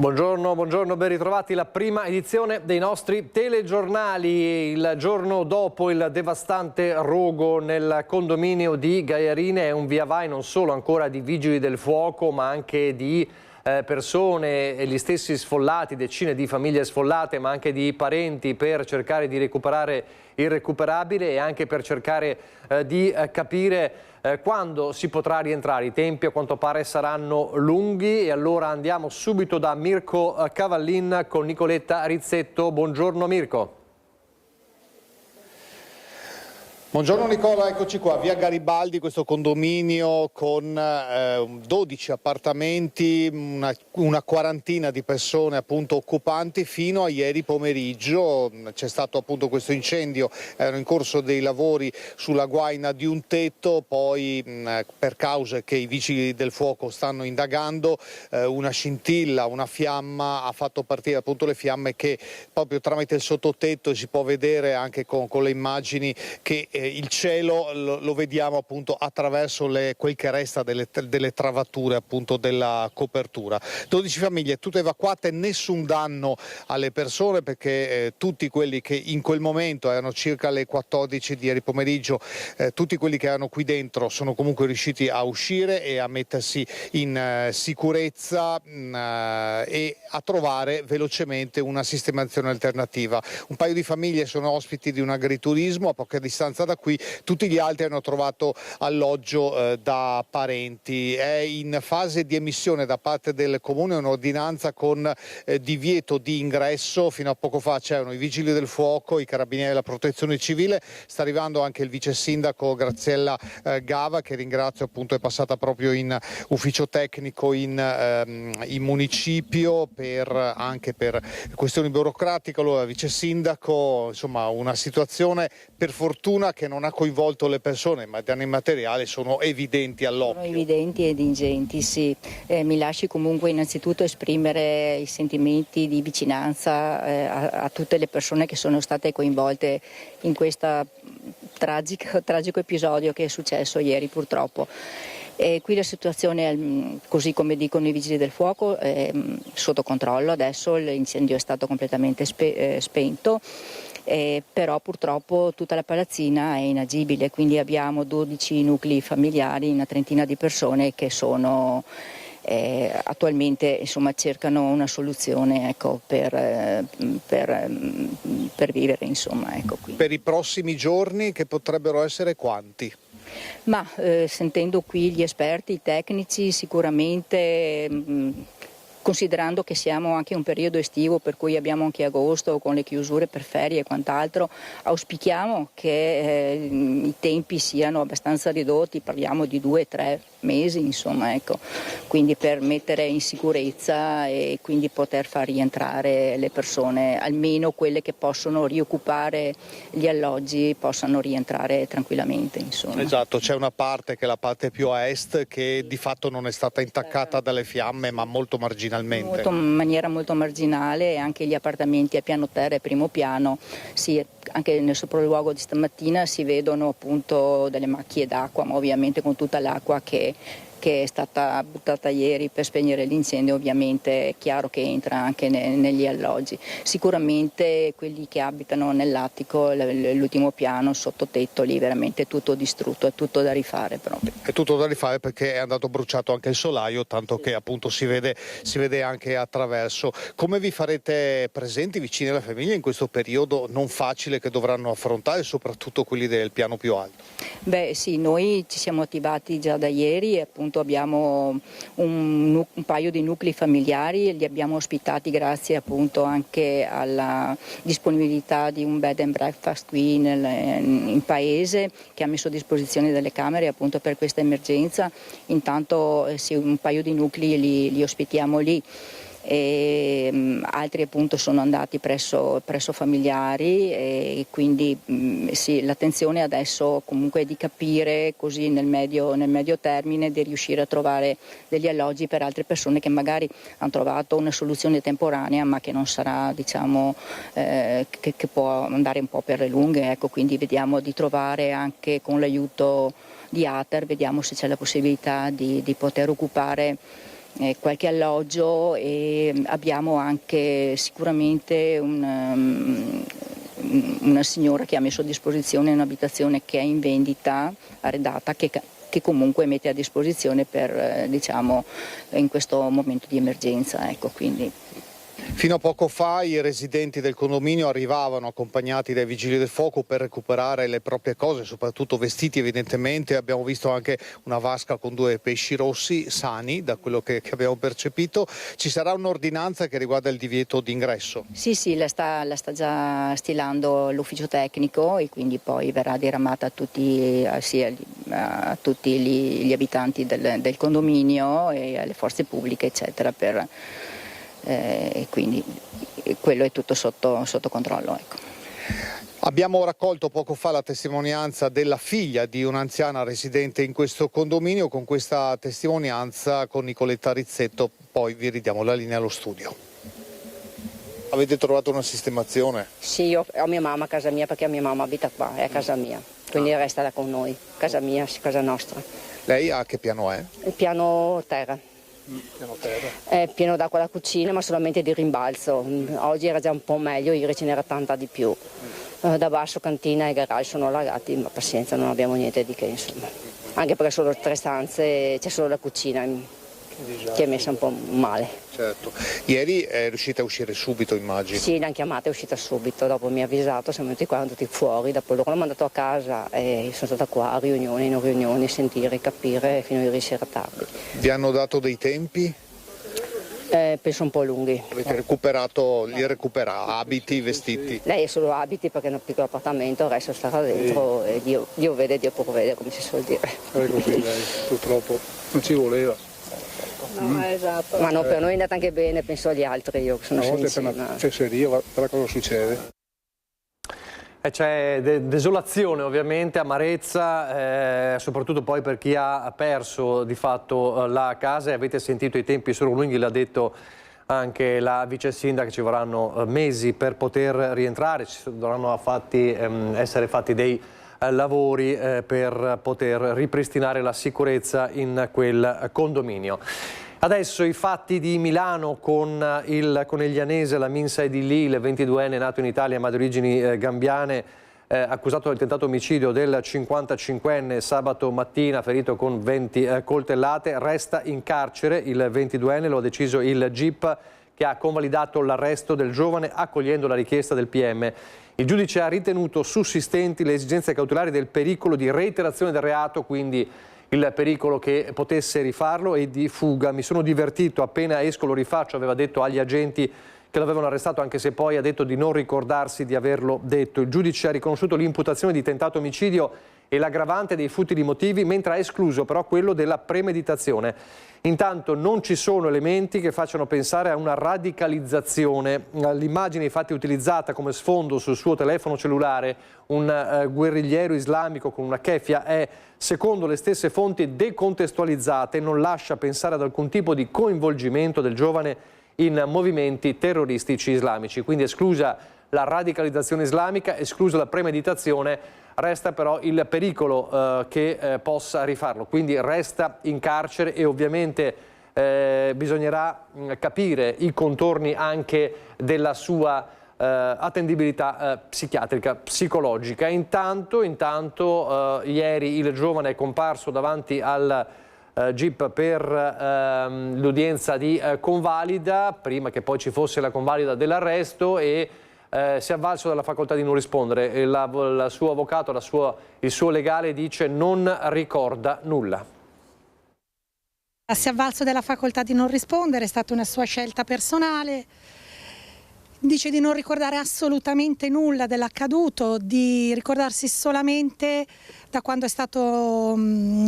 Buongiorno, buongiorno, ben ritrovati. La prima edizione dei nostri telegiornali. Il giorno dopo il devastante rogo nel condominio di Gaiarine è un via vai non solo ancora di vigili del fuoco, ma anche di persone e gli stessi sfollati, decine di famiglie sfollate, ma anche di parenti per cercare di recuperare il recuperabile e anche per cercare di capire quando si potrà rientrare. I tempi a quanto pare saranno lunghi e allora andiamo subito da Mirko Cavallin con Nicoletta Rizzetto. Buongiorno Mirko. Buongiorno Nicola, eccoci qua, via Garibaldi, questo condominio con 12 appartamenti, una quarantina di persone appunto occupanti. Fino a ieri pomeriggio c'è stato appunto questo incendio, erano in corso dei lavori sulla guaina di un tetto, poi per cause che i vigili del fuoco stanno indagando, una scintilla, una fiamma ha fatto partire appunto le fiamme che proprio tramite il sottotetto si può vedere anche con le immagini che il cielo lo vediamo appunto attraverso quel che resta delle travature appunto della copertura. 12 famiglie tutte evacuate, nessun danno alle persone perché tutti quelli che in quel momento erano circa le 14 di ieri pomeriggio, tutti quelli che erano qui dentro sono comunque riusciti a uscire e a mettersi in sicurezza e a trovare velocemente una sistemazione alternativa. Un paio di famiglie sono ospiti di un agriturismo a poca distanza da qui, tutti gli altri hanno trovato alloggio da parenti. È in fase di emissione da parte del Comune un'ordinanza con divieto di ingresso. Fino a poco fa c'erano i vigili del fuoco, i carabinieri della protezione civile, sta arrivando anche il vice sindaco Graziella Gava, che ringrazio, appunto è passata proprio in ufficio tecnico in municipio anche per questioni burocratiche. Allora vice sindaco, insomma una situazione per fortuna che non ha coinvolto le persone, ma i danni materiali sono evidenti all'occhio. Sono evidenti ed ingenti, sì. Mi lasci comunque innanzitutto esprimere i sentimenti di vicinanza a tutte le persone che sono state coinvolte in questo tragico episodio che è successo ieri purtroppo. Qui la situazione è, così come dicono i vigili del fuoco, è sotto controllo. Adesso l'incendio è stato completamente spento. Però purtroppo tutta la palazzina è inagibile, quindi abbiamo 12 nuclei familiari, una trentina di persone che sono attualmente, insomma, cercano una soluzione, ecco, per vivere, insomma, ecco qui. Per i prossimi giorni che potrebbero essere quanti? Ma sentendo qui gli esperti, i tecnici, sicuramente considerando che siamo anche in un periodo estivo, per cui abbiamo anche agosto con le chiusure per ferie e quant'altro, auspichiamo che i tempi siano abbastanza ridotti, parliamo di 2-3 mesi, insomma, ecco, quindi per mettere in sicurezza e quindi poter far rientrare le persone, almeno quelle che possono rioccupare gli alloggi, possano rientrare tranquillamente, insomma. Esatto, c'è una parte che è la parte più a est che di fatto non è stata intaccata dalle fiamme, ma molto marginalmente. In maniera molto marginale, e anche gli appartamenti a piano terra e primo piano, sì, anche nel sopralluogo di stamattina si vedono appunto delle macchie d'acqua, ma ovviamente con tutta l'acqua che è stata buttata ieri per spegnere l'incendio, ovviamente è chiaro che entra anche negli alloggi. Sicuramente quelli che abitano nell'attico, l'ultimo piano, sottotetto, lì veramente tutto distrutto, è tutto da rifare proprio. È tutto da rifare perché è andato bruciato anche il solaio, tanto che appunto si vede anche attraverso. Come vi farete presenti vicini alla famiglia in questo periodo non facile che dovranno affrontare, soprattutto quelli del piano più alto? Beh sì, noi ci siamo attivati già da ieri e appunto abbiamo un paio di nuclei familiari, li abbiamo ospitati grazie appunto anche alla disponibilità di un bed and breakfast qui in paese che ha messo a disposizione delle camere appunto per questa emergenza. Intanto sì, un paio di nuclei li ospitiamo lì. E altri appunto sono andati presso familiari e quindi sì, l'attenzione adesso comunque è di capire così nel medio termine di riuscire a trovare degli alloggi per altre persone che magari hanno trovato una soluzione temporanea ma che non sarà, diciamo, che può andare un po' per le lunghe, ecco, quindi vediamo di trovare anche con l'aiuto di ATER, vediamo se c'è la possibilità di poter occupare qualche alloggio e abbiamo anche sicuramente una signora che ha messo a disposizione un'abitazione che è in vendita, arredata, che comunque mette a disposizione per diciamo in questo momento di emergenza, ecco, quindi. Fino a poco fa i residenti del condominio arrivavano accompagnati dai vigili del fuoco per recuperare le proprie cose, soprattutto vestiti evidentemente. Abbiamo visto anche una vasca con 2 pesci rossi sani, da quello che abbiamo percepito. Ci sarà un'ordinanza che riguarda il divieto d'ingresso? Sì, la sta già stilando l'ufficio tecnico e quindi poi verrà diramata a tutti, gli abitanti del condominio e alle forze pubbliche, eccetera, quindi quello è tutto sotto controllo, ecco. Abbiamo raccolto poco fa la testimonianza della figlia di un'anziana residente in questo condominio. Con questa testimonianza con Nicoletta Rizzetto poi vi ridiamo la linea allo studio. Avete trovato una sistemazione? Sì, io ho mia mamma a casa mia perché mia mamma abita qua, è a casa mia, quindi resta là con noi, casa mia, casa nostra. Lei a che piano è? Il piano terra. È pieno d'acqua la cucina, ma solamente di rimbalzo. Oggi era già un po' meglio, ieri ce n'era tanta di più. Da basso cantina e garage sono allagati, ma pazienza, non abbiamo niente di che, insomma. Anche perché solo 3 stanze, c'è solo la cucina che è messa un po' male. Certo. Ieri è riuscita a uscire subito, immagino. Sì, l'hanno chiamata, è uscita subito, dopo mi ha avvisato, siamo venuti qua, tutti fuori, dopo loro l'ho mandato a casa e sono stata qua a riunioni, in riunioni, sentire, capire fino a ieri sera tardi. Vi hanno dato dei tempi? Penso un po' lunghi. Avete recuperato, abiti, vestiti? Lei è solo abiti perché è un piccolo appartamento, il resto starà dentro e Dio vede, Dio provvede, come si suol dire. È così lei, purtroppo non ci voleva. No, esatto. Ma no, per noi è andata anche bene, penso agli altri, io che sono Una volta per una fesseria, guarda cosa succede. C'è desolazione ovviamente, amarezza, soprattutto poi per chi ha perso di fatto la casa, e avete sentito i tempi sono lunghi, l'ha detto anche la vice sindaca, ci vorranno mesi per poter rientrare, ci dovranno essere fatti dei lavori per poter ripristinare la sicurezza in quel condominio. Adesso i fatti di Milano con il coneglianese Lamin Saidili, il 22enne nato in Italia ma di origini gambiane, accusato del tentato omicidio del 55enne sabato mattina, ferito con 20 coltellate, resta in carcere. Il 22enne lo ha deciso il GIP, che ha convalidato l'arresto del giovane accogliendo la richiesta del PM. Il giudice ha ritenuto sussistenti le esigenze cautelari del pericolo di reiterazione del reato, quindi il pericolo che potesse rifarlo, e di fuga. Mi sono divertito, appena esco lo rifaccio, aveva detto agli agenti che l'avevano arrestato, anche se poi ha detto di non ricordarsi di averlo detto. Il giudice ha riconosciuto l'imputazione di tentato omicidio e l'aggravante dei futili motivi, mentre ha escluso però quello della premeditazione. Intanto non ci sono elementi che facciano pensare a una radicalizzazione. L'immagine infatti utilizzata come sfondo sul suo telefono cellulare, un guerrigliero islamico con una keffia, è, secondo le stesse fonti, decontestualizzata e non lascia pensare ad alcun tipo di coinvolgimento del giovane in movimenti terroristici islamici. Quindi esclusa la radicalizzazione islamica, esclusa la premeditazione, resta però il pericolo che possa rifarlo, quindi resta in carcere e ovviamente bisognerà capire i contorni anche della sua attendibilità psichiatrica, psicologica. Intanto ieri il giovane è comparso davanti al GIP per l'udienza di convalida, prima che poi ci fosse la convalida dell'arresto, e si è avvalso della facoltà di non rispondere. Il suo avvocato, il suo legale dice non ricorda nulla. Si è avvalso della facoltà di non rispondere, è stata una sua scelta personale. Dice di non ricordare assolutamente nulla dell'accaduto, di ricordarsi solamente da quando è stato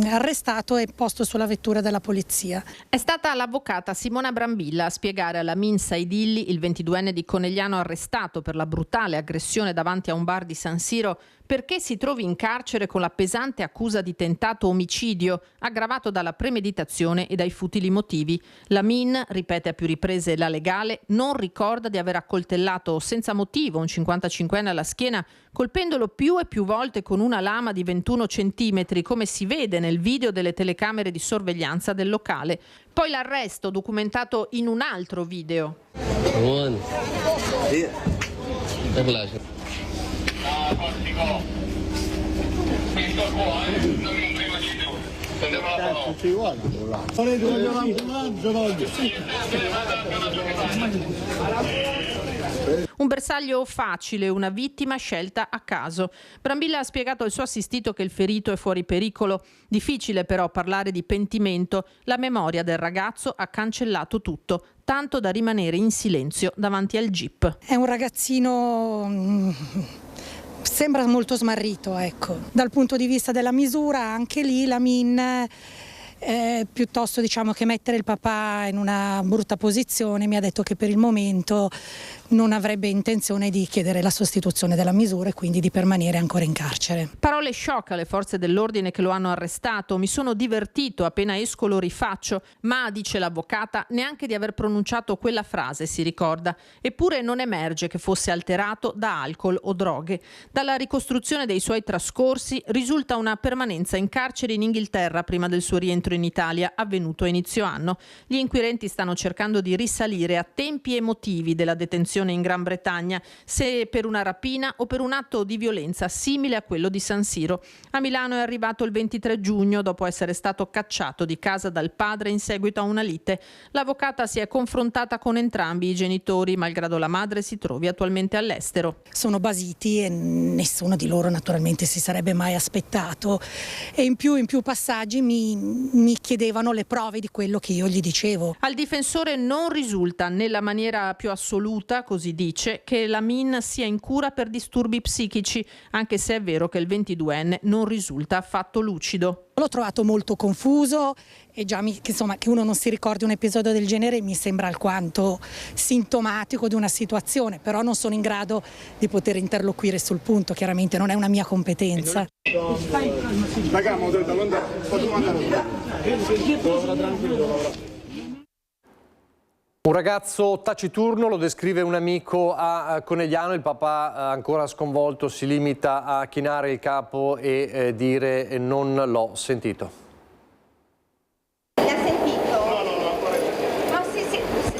arrestato e posto sulla vettura della polizia. È stata l'avvocata Simona Brambilla a spiegare a Lamin Saidili, il 22enne di Conegliano arrestato per la brutale aggressione davanti a un bar di San Siro, perché si trovi in carcere con la pesante accusa di tentato omicidio, aggravato dalla premeditazione e dai futili motivi. Lamin, ripete a più riprese la legale, non ricorda di aver accoltellato senza motivo un 55enne alla schiena, colpendolo più e più volte con una lama di 21 centimetri, come si vede nel video delle telecamere di sorveglianza del locale. Poi l'arresto, documentato in un altro video. Un bersaglio facile, una vittima scelta a caso. Brambilla ha spiegato al suo assistito che il ferito è fuori pericolo. Difficile però parlare di pentimento. La memoria del ragazzo ha cancellato tutto, tanto da rimanere in silenzio davanti al jeep. È un ragazzino, sembra molto smarrito, ecco. Dal punto di vista della misura, anche lì Lamin, piuttosto che mettere il papà in una brutta posizione, mi ha detto che per il momento non avrebbe intenzione di chiedere la sostituzione della misura e quindi di permanere ancora in carcere. Parole shock alle forze dell'ordine che lo hanno arrestato. Mi sono divertito, appena esco lo rifaccio, ma, dice l'avvocata, neanche di aver pronunciato quella frase si ricorda. Eppure non emerge che fosse alterato da alcol o droghe. Dalla ricostruzione dei suoi trascorsi risulta una permanenza in carcere in Inghilterra prima del suo rientro in Italia, avvenuto a inizio anno. Gli inquirenti stanno cercando di risalire a tempi emotivi della detenzione in Gran Bretagna, se per una rapina o per un atto di violenza simile a quello di San Siro. A Milano è arrivato il 23 giugno dopo essere stato cacciato di casa dal padre in seguito a una lite. L'avvocata si è confrontata con entrambi i genitori, malgrado la madre si trovi attualmente all'estero. Sono basiti e nessuno di loro naturalmente si sarebbe mai aspettato, e in più passaggi mi chiedevano le prove di quello che io gli dicevo. Al difensore non risulta nella maniera più assoluta, così dice, che Lamin sia in cura per disturbi psichici, anche se è vero che il 22enne non risulta affatto lucido. L'ho trovato molto confuso e già che uno non si ricordi un episodio del genere mi sembra alquanto sintomatico di una situazione, però non sono in grado di poter interloquire sul punto, chiaramente non è una mia competenza. Un ragazzo taciturno, lo descrive un amico a Conegliano. Il papà, ancora sconvolto, si limita a chinare il capo e dire non l'ho sentito. L'ha sentito? No, ma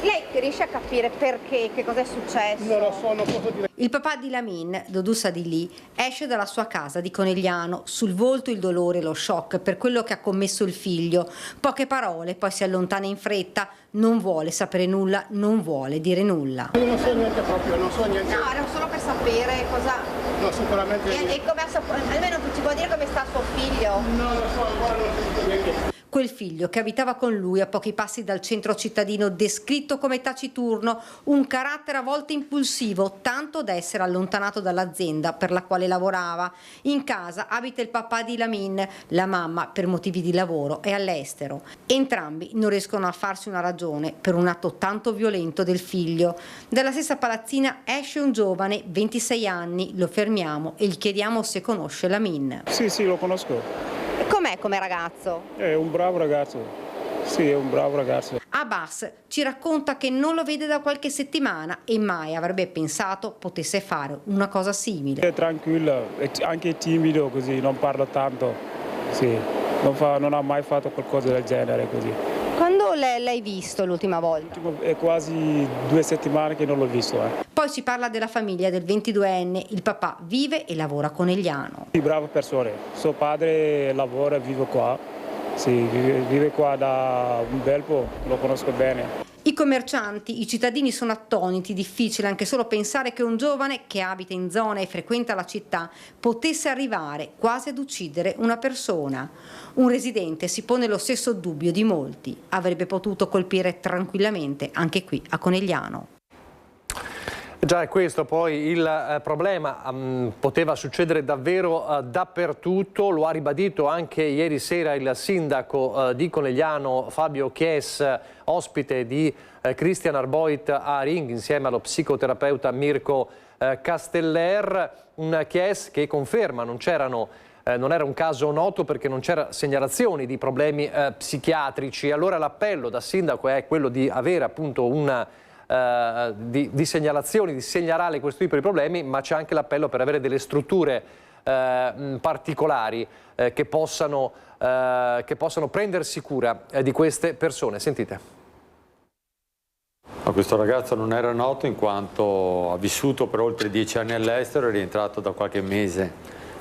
lei riesce a capire perché, che cosa è successo? Non lo so, non posso dire. Il papà di Lamin, Dodou Sadili, esce dalla sua casa di Conegliano, sul volto il dolore e lo shock per quello che ha commesso il figlio. Poche parole, poi si allontana in fretta, non vuole sapere nulla, non vuole dire nulla. Io non so niente proprio, non so niente. No, era solo per sapere cosa... No, sicuramente... E come almeno ci può dire come sta suo figlio? No, lo so, ancora non sento niente. Quel figlio che abitava con lui a pochi passi dal centro cittadino, descritto come taciturno, un carattere a volte impulsivo, tanto da essere allontanato dall'azienda per la quale lavorava. In casa abita il papà di Lamin, la mamma per motivi di lavoro è all'estero. Entrambi non riescono a farsi una ragione per un atto tanto violento del figlio. Dalla stessa palazzina esce un giovane, 26 anni, lo fermiamo e gli chiediamo se conosce Lamin. Sì, lo conosco. Com'è come ragazzo? È un bravo ragazzo. Sì, è un bravo ragazzo. Abbas ci racconta che non lo vede da qualche settimana e mai avrebbe pensato potesse fare una cosa simile. È tranquillo, è anche timido così, non parla tanto. Sì, non ha mai fatto qualcosa del genere così. Quando l'hai visto l'ultima volta? È quasi 2 settimane che non l'ho visto. Poi si parla della famiglia del 22enne, il papà vive e lavora a Conegliano. Sì, brava persona, suo padre lavora e vive qua, sì, vive qua da un bel po', lo conosco bene. I commercianti, i cittadini sono attoniti, difficile anche solo pensare che un giovane che abita in zona e frequenta la città potesse arrivare quasi ad uccidere una persona. Un residente si pone lo stesso dubbio di molti, avrebbe potuto colpire tranquillamente anche qui a Conegliano. Già è questo poi il problema, poteva succedere davvero dappertutto, lo ha ribadito anche ieri sera il sindaco di Conegliano Fabio Chies, ospite di Christian Arboit a Ring insieme allo psicoterapeuta Mirko Casteller, un Chies che conferma non era un caso noto perché non c'era segnalazioni di problemi psichiatrici. Allora l'appello da sindaco è quello di avere appunto di segnalazioni, di segnalare questo tipo di problemi, ma c'è anche l'appello per avere delle strutture particolari che possano prendersi cura di queste persone. Sentite. Questo ragazzo non era noto in quanto ha vissuto per oltre 10 anni all'estero e è rientrato da qualche mese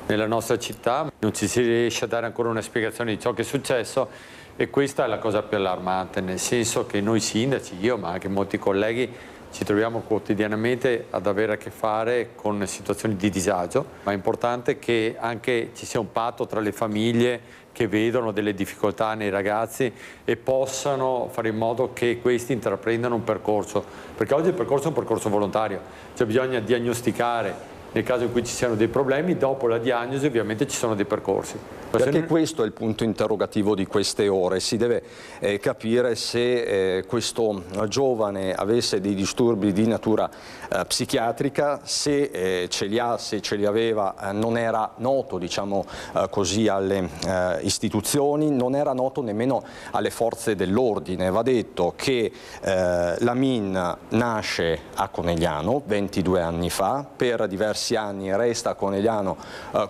nella nostra città. Non ci si riesce a dare ancora una spiegazione di ciò che è successo. E questa è la cosa più allarmante, nel senso che noi sindaci, io ma anche molti colleghi, ci troviamo quotidianamente ad avere a che fare con situazioni di disagio, ma è importante che anche ci sia un patto tra le famiglie che vedono delle difficoltà nei ragazzi e possano fare in modo che questi intraprendano un percorso, perché oggi il percorso è un percorso volontario, cioè bisogna diagnosticare nel caso in cui ci siano dei problemi, dopo la diagnosi ovviamente ci sono dei percorsi. Perché questo è il punto interrogativo di queste ore, si deve capire se questo giovane avesse dei disturbi di natura psichiatrica, se ce li ha, se ce li aveva, non era noto, diciamo così, alle istituzioni, non era noto nemmeno alle forze dell'ordine. Va detto che la Min nasce a Conegliano 22 anni fa, per diversi anni resta a Conegliano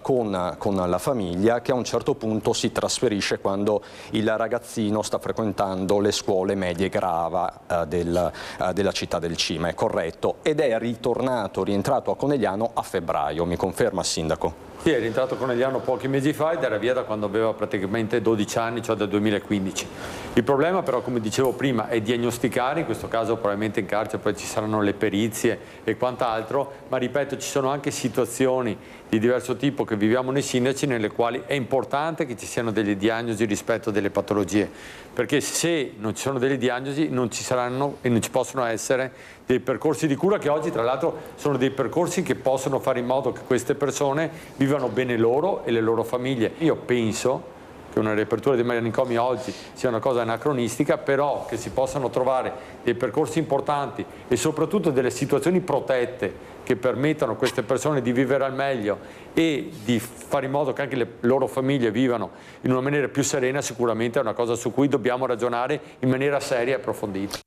con la famiglia, che a un certo punto si trasferisce quando il ragazzino sta frequentando le scuole medie Grava della città del Cima, è corretto, ed è rientrato a Conegliano a febbraio, mi conferma il sindaco? Sì, è rientrato a Conegliano pochi mesi fa ed era via da quando aveva praticamente 12 anni, cioè dal 2015. Il problema però, come dicevo prima, è diagnosticare, in questo caso probabilmente in carcere poi ci saranno le perizie e quant'altro, ma ripeto, ci sono anche situazioni di diverso tipo che viviamo nei sindaci nelle quali è importante che ci siano delle diagnosi rispetto delle patologie, perché se non ci sono delle diagnosi non ci saranno e non ci possono essere dei percorsi di cura, che oggi tra l'altro sono dei percorsi che possono fare in modo che queste persone vivano bene loro e le loro famiglie. Io penso che una riapertura dei manicomi oggi sia una cosa anacronistica, però che si possano trovare dei percorsi importanti e soprattutto delle situazioni protette che permettano a queste persone di vivere al meglio e di fare in modo che anche le loro famiglie vivano in una maniera più serena, sicuramente è una cosa su cui dobbiamo ragionare in maniera seria e approfondita.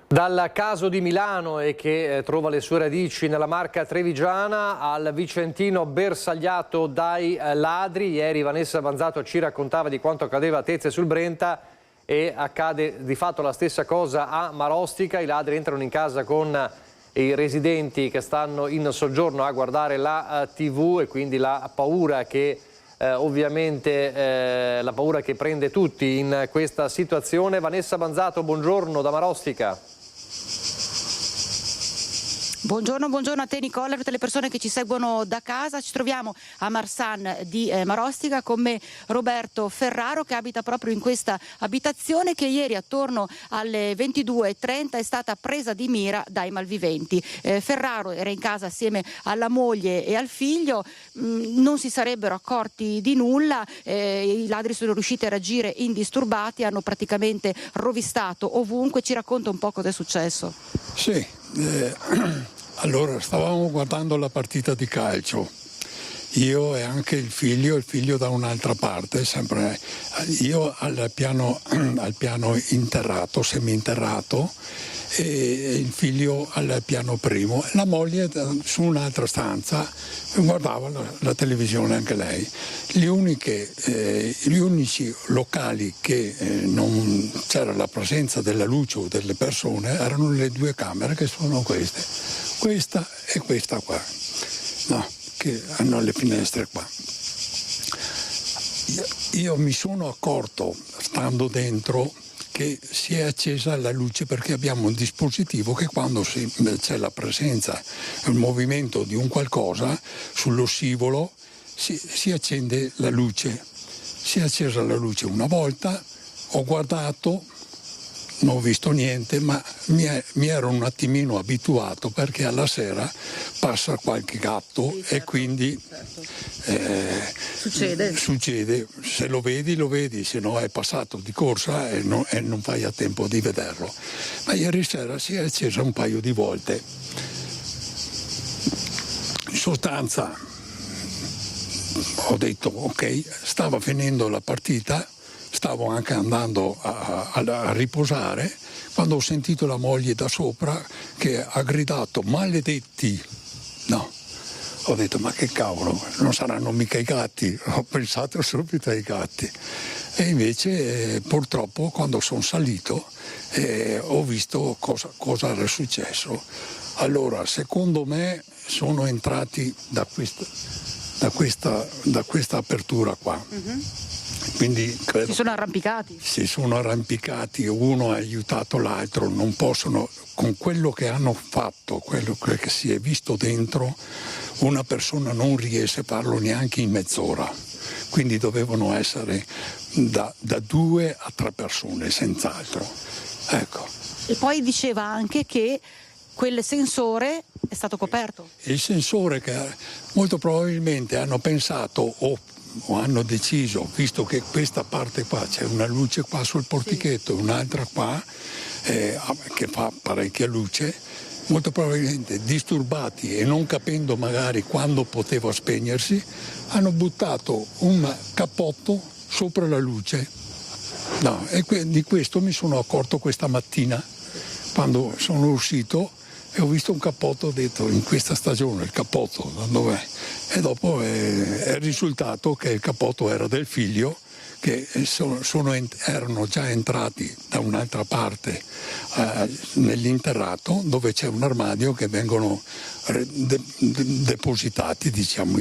Dal caso di Milano e che trova le sue radici nella Marca trevigiana al Vicentino bersagliato dai ladri. Ieri Vanessa Banzato ci raccontava di quanto accadeva a Tezze sul Brenta e accade di fatto la stessa cosa a Marostica. I ladri entrano in casa con i residenti che stanno in soggiorno a guardare la TV e quindi la paura che ovviamente la paura che prende tutti in questa situazione. Vanessa Banzato, buongiorno da Marostica. Buongiorno a te Nicola, a tutte le persone che ci seguono da casa. Ci troviamo a Marsan di Marostica con me Roberto Ferraro, che abita proprio in questa abitazione che ieri attorno alle 22:30 è stata presa di mira dai malviventi. Ferraro era in casa assieme alla moglie e al figlio, non si sarebbero accorti di nulla, i ladri sono riusciti a reagire indisturbati, hanno praticamente rovistato ovunque. Ci racconta un po' cosa è successo? Sì. Allora, stavamo guardando la partita di calcio, io e anche il figlio da un'altra parte, sempre io al piano interrato, seminterrato, e il figlio al piano primo, la moglie su un'altra stanza guardava la televisione anche lei. Gli unici locali che non c'era la presenza della luce o delle persone erano le due camere, che sono questa e questa qua, no, che hanno le finestre qua. Io mi sono accorto, stando dentro, che si è accesa la luce, perché abbiamo un dispositivo che quando c'è la presenza, il movimento di un qualcosa sullo scivolo, si accende la luce. Si è accesa la luce una volta, ho guardato, non ho visto niente, ma mi ero un attimino abituato, perché alla sera passa qualche gatto, sì, certo, e quindi succede, se lo vedi, se no è passato di corsa e non fai a tempo di vederlo. Ma ieri sera si è accesa un paio di volte. In sostanza ho detto ok, stava finendo la partita, stavo anche andando a riposare, quando ho sentito la moglie da sopra che ha gridato maledetti. No, ho detto ma che cavolo, non saranno mica i gatti, ho pensato subito ai gatti. E invece purtroppo quando sono salito ho visto cosa era successo. Allora, secondo me sono entrati da questa apertura qua. Mm-hmm. Quindi credo si sono arrampicati. Si sono arrampicati, uno ha aiutato l'altro, non possono, con quello che hanno fatto, quello che si è visto dentro, una persona non riesce a farlo neanche in mezz'ora. Quindi dovevano essere da 2 a 3 persone, senz'altro. Ecco. E poi diceva anche che quel sensore è stato coperto. Il sensore che molto probabilmente hanno pensato o hanno deciso, visto che questa parte qua c'è una luce qua sul portichetto, sì, un'altra qua che fa parecchia luce, molto probabilmente disturbati e non capendo magari quando poteva spegnersi, hanno buttato un cappotto sopra la luce. No, e di questo mi sono accorto questa mattina quando sono uscito e ho visto un cappotto, ho detto in questa stagione il cappotto da dov'è? E dopo è risultato che il cappotto era del figlio, che erano già entrati da un'altra parte nell'interrato, dove c'è un armadio che vengono depositati, diciamo,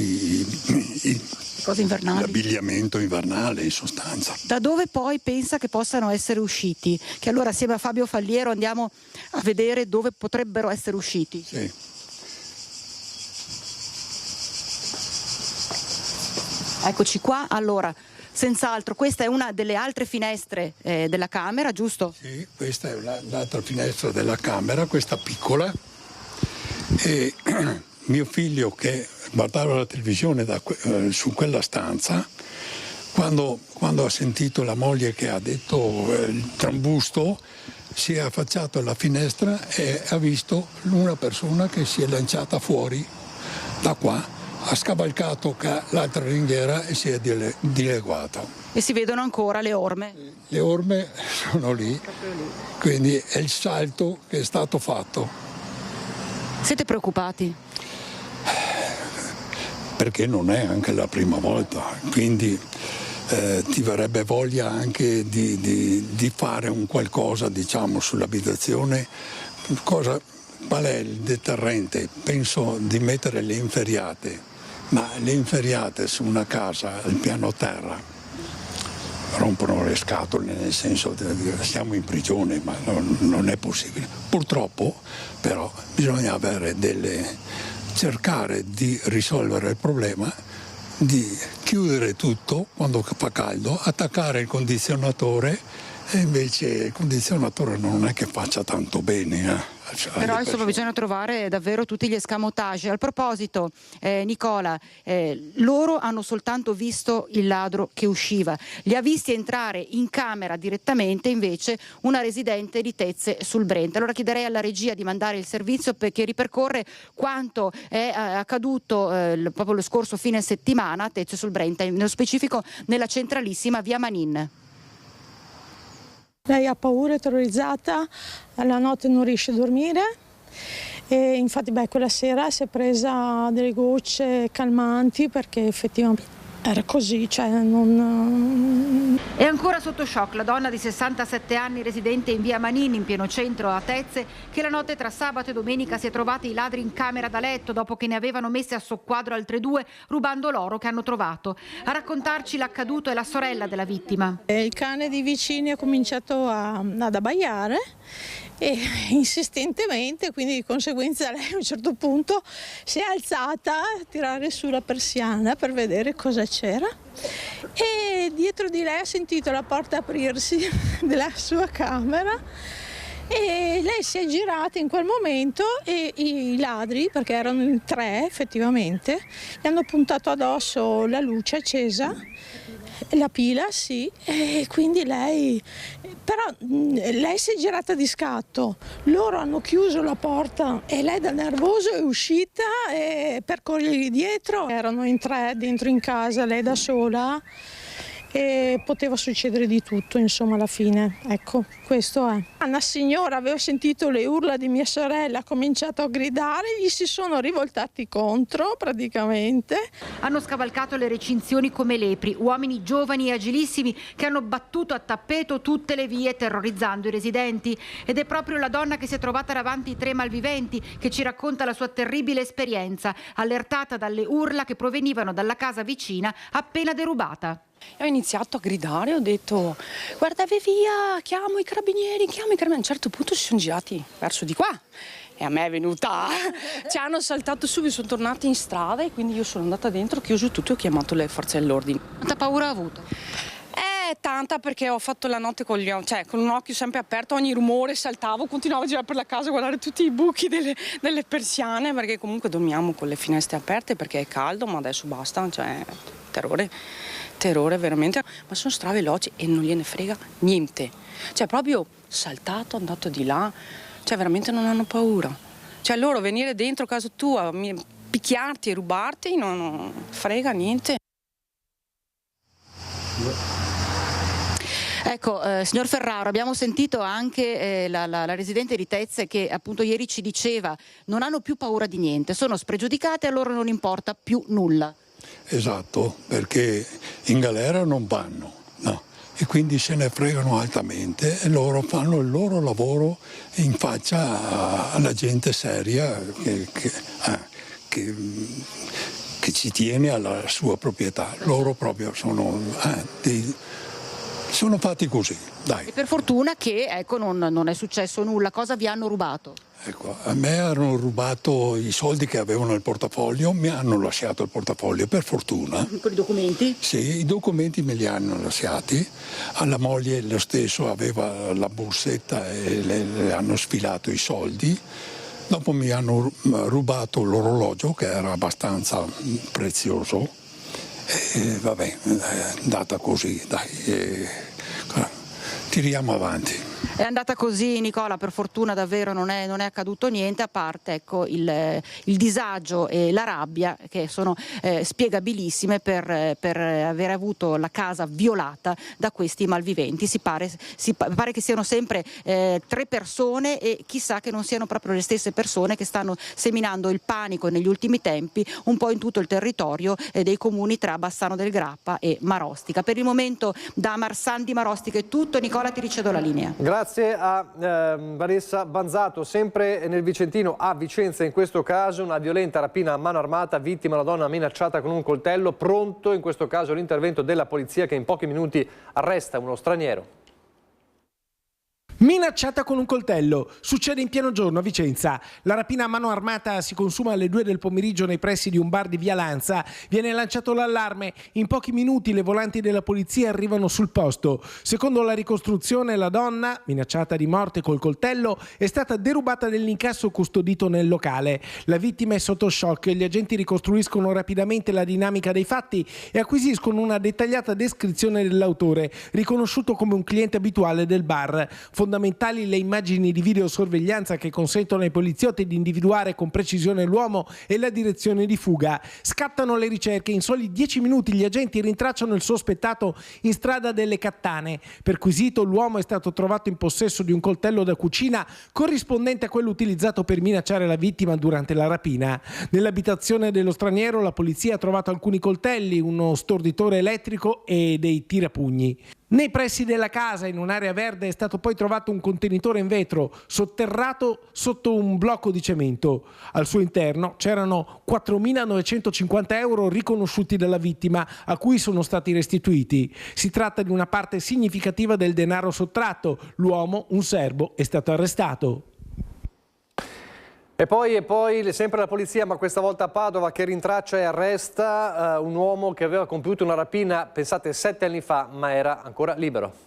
cose invernali, l'abbigliamento invernale in sostanza. Da dove poi pensa che possano essere usciti? Che allora assieme a Fabio Falliero andiamo a vedere dove potrebbero essere usciti. Sì. Eccoci qua, allora, senz'altro questa è una delle altre finestre della camera, giusto? Sì, questa è l'altra finestra della camera, questa piccola, e mio figlio che guardava la televisione su quella stanza, quando ha sentito la moglie che ha detto il trambusto, si è affacciato alla finestra e ha visto una persona che si è lanciata fuori da qua, ha scavalcato l'altra ringhiera e si è dileguato. E si vedono ancora le orme? Le orme sono lì, quindi è il salto che è stato fatto. Siete preoccupati? Perché non è anche la prima volta, quindi ti verrebbe voglia anche di fare un qualcosa, diciamo, sull'abitazione. Qual è il deterrente? Penso di mettere le inferriate, ma le inferriate su una casa al piano terra rompono le scatole, nel senso che siamo in prigione, ma non è possibile. Purtroppo però bisogna cercare di risolvere il problema, di chiudere tutto quando fa caldo, attaccare il condizionatore, e invece il condizionatore non è che faccia tanto bene. Però insomma bisogna trovare davvero tutti gli escamotage. Al proposito, Nicola, loro hanno soltanto visto il ladro che usciva, li ha visti entrare in camera direttamente invece una residente di Tezze sul Brenta. Allora chiederei alla regia di mandare il servizio perché ripercorre quanto è accaduto proprio lo scorso fine settimana a Tezze sul Brenta, nello specifico nella centralissima via Manin. Lei ha paura, è terrorizzata, la notte non riesce a dormire e infatti quella sera si è presa delle gocce calmanti perché effettivamente era così, cioè non... È ancora sotto shock la donna di 67 anni residente in via Manin, in pieno centro a Tezze, che la notte tra sabato e domenica si è trovata i ladri in camera da letto dopo che ne avevano messe a soqquadro altre 2 rubando l'oro che hanno trovato. A raccontarci l'accaduto è la sorella della vittima. Il cane dei vicini ha cominciato ad abbaiare e insistentemente, quindi di conseguenza lei a un certo punto si è alzata a tirare su la persiana per vedere cosa c'era e dietro di lei ha sentito la porta aprirsi della sua camera e lei si è girata in quel momento e i ladri, perché erano in 3 effettivamente, gli hanno puntato addosso la luce accesa, la pila, sì, e quindi lei si è girata di scatto, loro hanno chiuso la porta e lei da nervoso è uscita per corrergli dietro, erano in 3 dentro in casa, lei da sola. E poteva succedere di tutto, insomma, alla fine. Ecco, questo è. Una signora aveva sentito le urla di mia sorella, ha cominciato a gridare, gli si sono rivoltati contro praticamente. Hanno scavalcato le recinzioni come lepri, uomini giovani e agilissimi che hanno battuto a tappeto tutte le vie terrorizzando i residenti. Ed è proprio la donna che si è trovata davanti ai 3 malviventi che ci racconta la sua terribile esperienza, allertata dalle urla che provenivano dalla casa vicina appena derubata. Ho iniziato a gridare, ho detto guarda via, chiamo i carabinieri. A un certo punto si sono girati verso di qua e a me è venuta, ci hanno saltato subito, sono tornati in strada e quindi io sono andata dentro, ho chiuso tutto e ho chiamato le forze dell'ordine. Quanta paura ha avuto? Tanta, perché ho fatto la notte con un occhio sempre aperto, ogni rumore saltavo, continuavo a girare per la casa a guardare tutti i buchi delle persiane, perché comunque dormiamo con le finestre aperte perché è caldo, ma adesso basta, terrore veramente, ma sono straveloci e non gliene frega niente, proprio saltato, andato di là, veramente non hanno paura, loro venire dentro casa tua, picchiarti e rubarti non frega niente. Ecco, signor Ferraro, abbiamo sentito anche la residente di Tezze che appunto ieri ci diceva non hanno più paura di niente, sono spregiudicate e a loro non importa più nulla. Esatto, perché in galera non vanno, no? E quindi se ne fregano altamente e loro fanno il loro lavoro in faccia alla gente seria che ci tiene alla sua proprietà. Loro proprio sono fatti così, dai. E per fortuna che non è successo nulla. Cosa vi hanno rubato? Ecco, a me hanno rubato i soldi che avevano nel portafoglio, mi hanno lasciato il portafoglio, per fortuna. Con i documenti? Sì, i documenti me li hanno lasciati. Alla moglie lo stesso aveva la borsetta e le hanno sfilato i soldi. Dopo mi hanno rubato l'orologio, che era abbastanza prezioso. E vabbè, è andata così, dai, tiriamo avanti. È andata così, Nicola, per fortuna davvero non è accaduto niente, a parte il disagio e la rabbia che sono spiegabilissime per aver avuto la casa violata da questi malviventi. Pare che siano sempre 3 persone e chissà che non siano proprio le stesse persone che stanno seminando il panico negli ultimi tempi un po' in tutto il territorio dei comuni tra Bassano del Grappa e Marostica. Per il momento da Marsan di Marostica è tutto. Nicola, ti ricevo la linea. Grazie a Vanessa Banzato. Sempre nel Vicentino, a Vicenza in questo caso, una violenta rapina a mano armata, vittima una donna minacciata con un coltello, pronto in questo caso l'intervento della polizia che in pochi minuti arresta uno straniero. Minacciata con un coltello, succede in pieno giorno a Vicenza. La rapina a mano armata si consuma alle 2 del pomeriggio nei pressi di un bar di Via Lanza. Viene lanciato l'allarme. In pochi minuti le volanti della polizia arrivano sul posto. Secondo la ricostruzione, la donna, minacciata di morte col coltello, è stata derubata dell'incasso custodito nel locale. La vittima è sotto shock. Gli agenti ricostruiscono rapidamente la dinamica dei fatti e acquisiscono una dettagliata descrizione dell'autore, riconosciuto come un cliente abituale del bar. Fondamentali le immagini di videosorveglianza che consentono ai poliziotti di individuare con precisione l'uomo e la direzione di fuga. Scattano le ricerche, in soli 10 minuti gli agenti rintracciano il sospettato in strada delle Cattane. Perquisito, l'uomo è stato trovato in possesso di un coltello da cucina corrispondente a quello utilizzato per minacciare la vittima durante la rapina. Nell'abitazione dello straniero la polizia ha trovato alcuni coltelli, uno storditore elettrico e dei tirapugni. Nei pressi della casa, in un'area verde, è stato poi trovato un contenitore in vetro sotterrato sotto un blocco di cemento. Al suo interno c'erano 4.950 euro riconosciuti dalla vittima, a cui sono stati restituiti. Si tratta di una parte significativa del denaro sottratto. L'uomo, un serbo, è stato arrestato. E poi sempre la polizia, ma questa volta a Padova, che rintraccia e arresta un uomo che aveva compiuto una rapina, pensate, 7 anni fa, ma era ancora libero.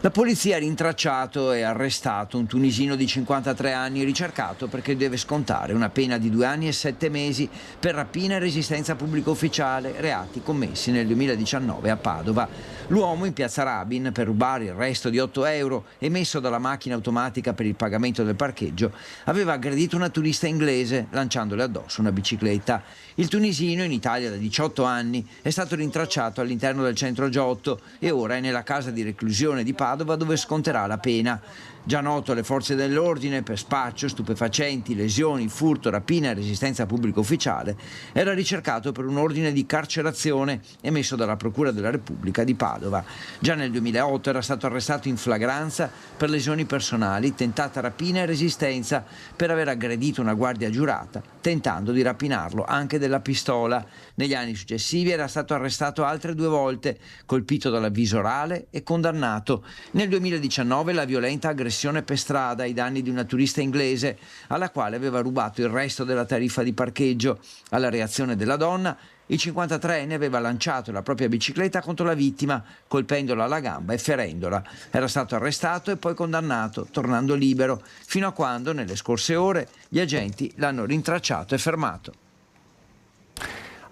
La polizia ha rintracciato e arrestato un tunisino di 53 anni ricercato perché deve scontare una pena di 2 anni e 7 mesi per rapina e resistenza pubblico ufficiale, reati commessi nel 2019 a Padova. L'uomo in piazza Rabin, per rubare il resto di 8 euro emesso dalla macchina automatica per il pagamento del parcheggio, aveva aggredito una turista inglese lanciandole addosso una bicicletta. Il tunisino, in Italia da 18 anni, è stato rintracciato all'interno del centro Giotto e ora è nella casa di reclusione di Padova dove sconterà la pena. Già noto alle forze dell'ordine per spaccio, stupefacenti, lesioni, furto, rapina e resistenza pubblico ufficiale, era ricercato per un ordine di carcerazione emesso dalla Procura della Repubblica di Padova. Già nel 2008 era stato arrestato in flagranza per lesioni personali, tentata rapina e resistenza per aver aggredito una guardia giurata, tentando di rapinarlo anche della pistola. Negli anni successivi era stato arrestato altre 2 volte, colpito dall'avviso orale e condannato. Nel 2019 la violenta aggressione per strada ai danni di una turista inglese alla quale aveva rubato il resto della tariffa di parcheggio. Alla reazione della donna, il 53enne aveva lanciato la propria bicicletta contro la vittima, colpendola alla gamba e ferendola. Era stato arrestato e poi condannato, tornando libero, fino a quando, nelle scorse ore, gli agenti l'hanno rintracciato e fermato.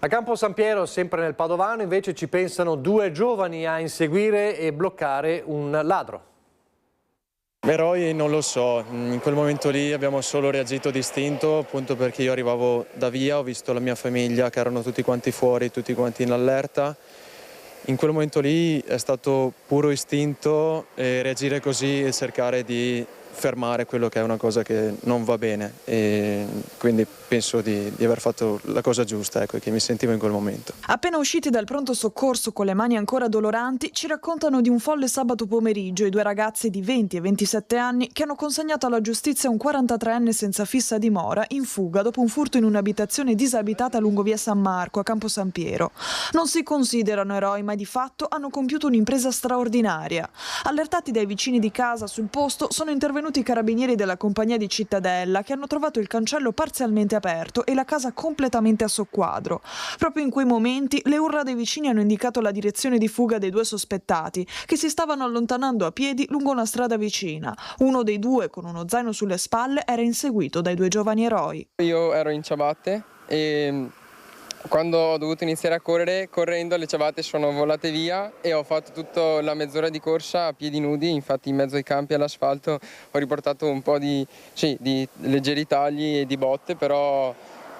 A Campo San Piero, sempre nel Padovano, invece ci pensano 2 giovani a inseguire e bloccare un ladro. Eroi non lo so, in quel momento lì abbiamo solo reagito d'istinto, appunto perché io arrivavo da via, ho visto la mia famiglia che erano tutti quanti fuori, tutti quanti in allerta. In quel momento lì è stato puro istinto reagire così e cercare di fermare quello che è una cosa che non va bene, e quindi penso di aver fatto la cosa giusta, ecco, che mi sentivo in quel momento. Appena usciti dal pronto soccorso con le mani ancora doloranti, ci raccontano di un folle sabato pomeriggio i 2 ragazzi di 20 e 27 anni che hanno consegnato alla giustizia un 43enne senza fissa dimora in fuga dopo un furto in un'abitazione disabitata lungo via San Marco a Campo San Piero. Non si considerano eroi, ma di fatto hanno compiuto un'impresa straordinaria. Allertati dai vicini di casa sul posto, sono intervenuti i carabinieri della compagnia di Cittadella che hanno trovato il cancello parzialmente aperto e la casa completamente a soqquadro. Proprio in quei momenti le urla dei vicini hanno indicato la direzione di fuga dei 2 sospettati che si stavano allontanando a piedi lungo una strada vicina. Uno dei 2, con uno zaino sulle spalle, era inseguito dai 2 giovani eroi. Io ero in ciabatte e quando ho dovuto iniziare a correre, correndo le ciabatte sono volate via e ho fatto tutta la mezz'ora di corsa a piedi nudi. Infatti in mezzo ai campi all'asfalto ho riportato un po' di leggeri tagli e di botte, però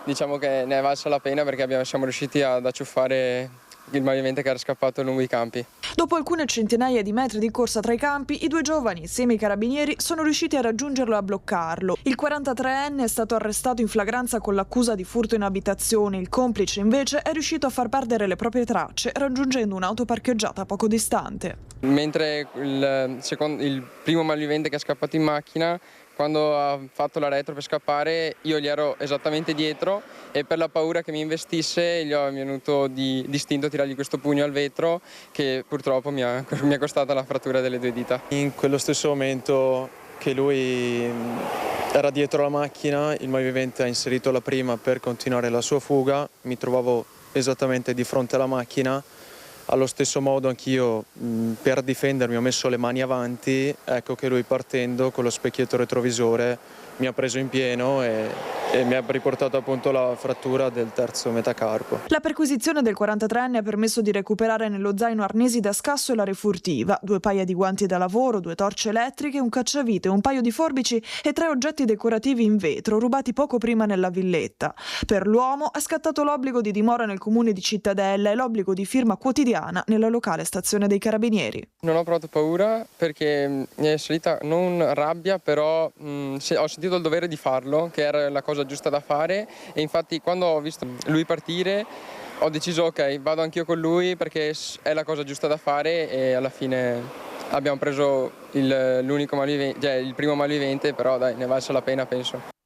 diciamo che ne è valsa la pena perché siamo riusciti ad acciuffare il malvivente che era scappato lungo i campi. Dopo alcune centinaia di metri di corsa tra i campi, i 2 giovani, insieme ai carabinieri, sono riusciti a raggiungerlo e a bloccarlo. Il 43enne è stato arrestato in flagranza con l'accusa di furto in abitazione. Il complice, invece, è riuscito a far perdere le proprie tracce, raggiungendo un'auto parcheggiata poco distante. Mentre il primo malvivente che è scappato in macchina, quando ha fatto la retro per scappare, io gli ero esattamente dietro e per la paura che mi investisse gli è venuto di istinto tirargli questo pugno al vetro che purtroppo mi è costata la frattura delle 2 dita. In quello stesso momento che lui era dietro la macchina, il malvivente ha inserito la prima per continuare la sua fuga, mi trovavo esattamente di fronte alla macchina. Allo stesso modo anch'io per difendermi ho messo le mani avanti, ecco che lui partendo con lo specchietto retrovisore mi ha preso in pieno e mi ha riportato appunto la frattura del terzo metacarpo. La perquisizione del 43enne ha permesso di recuperare nello zaino arnesi da scasso e la refurtiva, 2 paia di guanti da lavoro, 2 torce elettriche, un cacciavite, un paio di forbici e 3 oggetti decorativi in vetro rubati poco prima nella villetta. Per l'uomo è scattato l'obbligo di dimora nel comune di Cittadella e l'obbligo di firma quotidiana nella locale stazione dei carabinieri. Non ho provato paura perché mi è salita non rabbia, però ho sentito il dovere di farlo, che era la cosa cosa giusta da fare, e infatti quando ho visto lui partire ho deciso ok, vado anch'io con lui perché è la cosa giusta da fare, e alla fine abbiamo preso il primo malvivente, però dai, ne è valsa la pena, penso.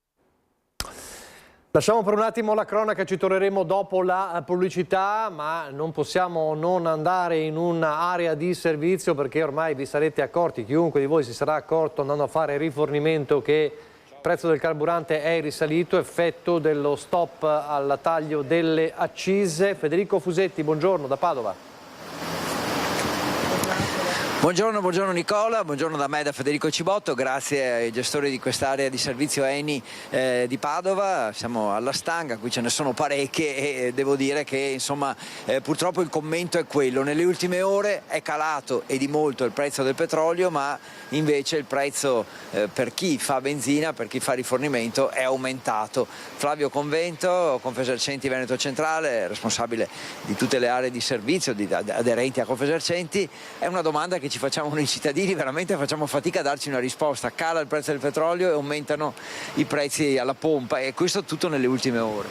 Lasciamo per un attimo la cronaca, ci torneremo dopo la pubblicità, ma non possiamo non andare in un'area di servizio, perché ormai vi sarete accorti, chiunque di voi si sarà accorto andando a fare rifornimento, che il prezzo del carburante è risalito, effetto dello stop al taglio delle accise. Federico Fusetti, buongiorno da Padova. Buongiorno Nicola, buongiorno da me, da Federico Cibotto, grazie ai gestori di quest'area di servizio Eni di Padova. Siamo alla stanga, qui ce ne sono parecchie e devo dire che insomma purtroppo il commento è quello: nelle ultime ore è calato e di molto il prezzo del petrolio, ma invece il prezzo per chi fa benzina, per chi fa rifornimento è aumentato. Flavio Convento, Confesercenti Veneto Centrale, responsabile di tutte le aree di servizio aderenti a Confesercenti, è una domanda che ci facciamo noi cittadini, veramente facciamo fatica a darci una risposta. Cala il prezzo del petrolio e aumentano i prezzi alla pompa, e questo tutto nelle ultime ore.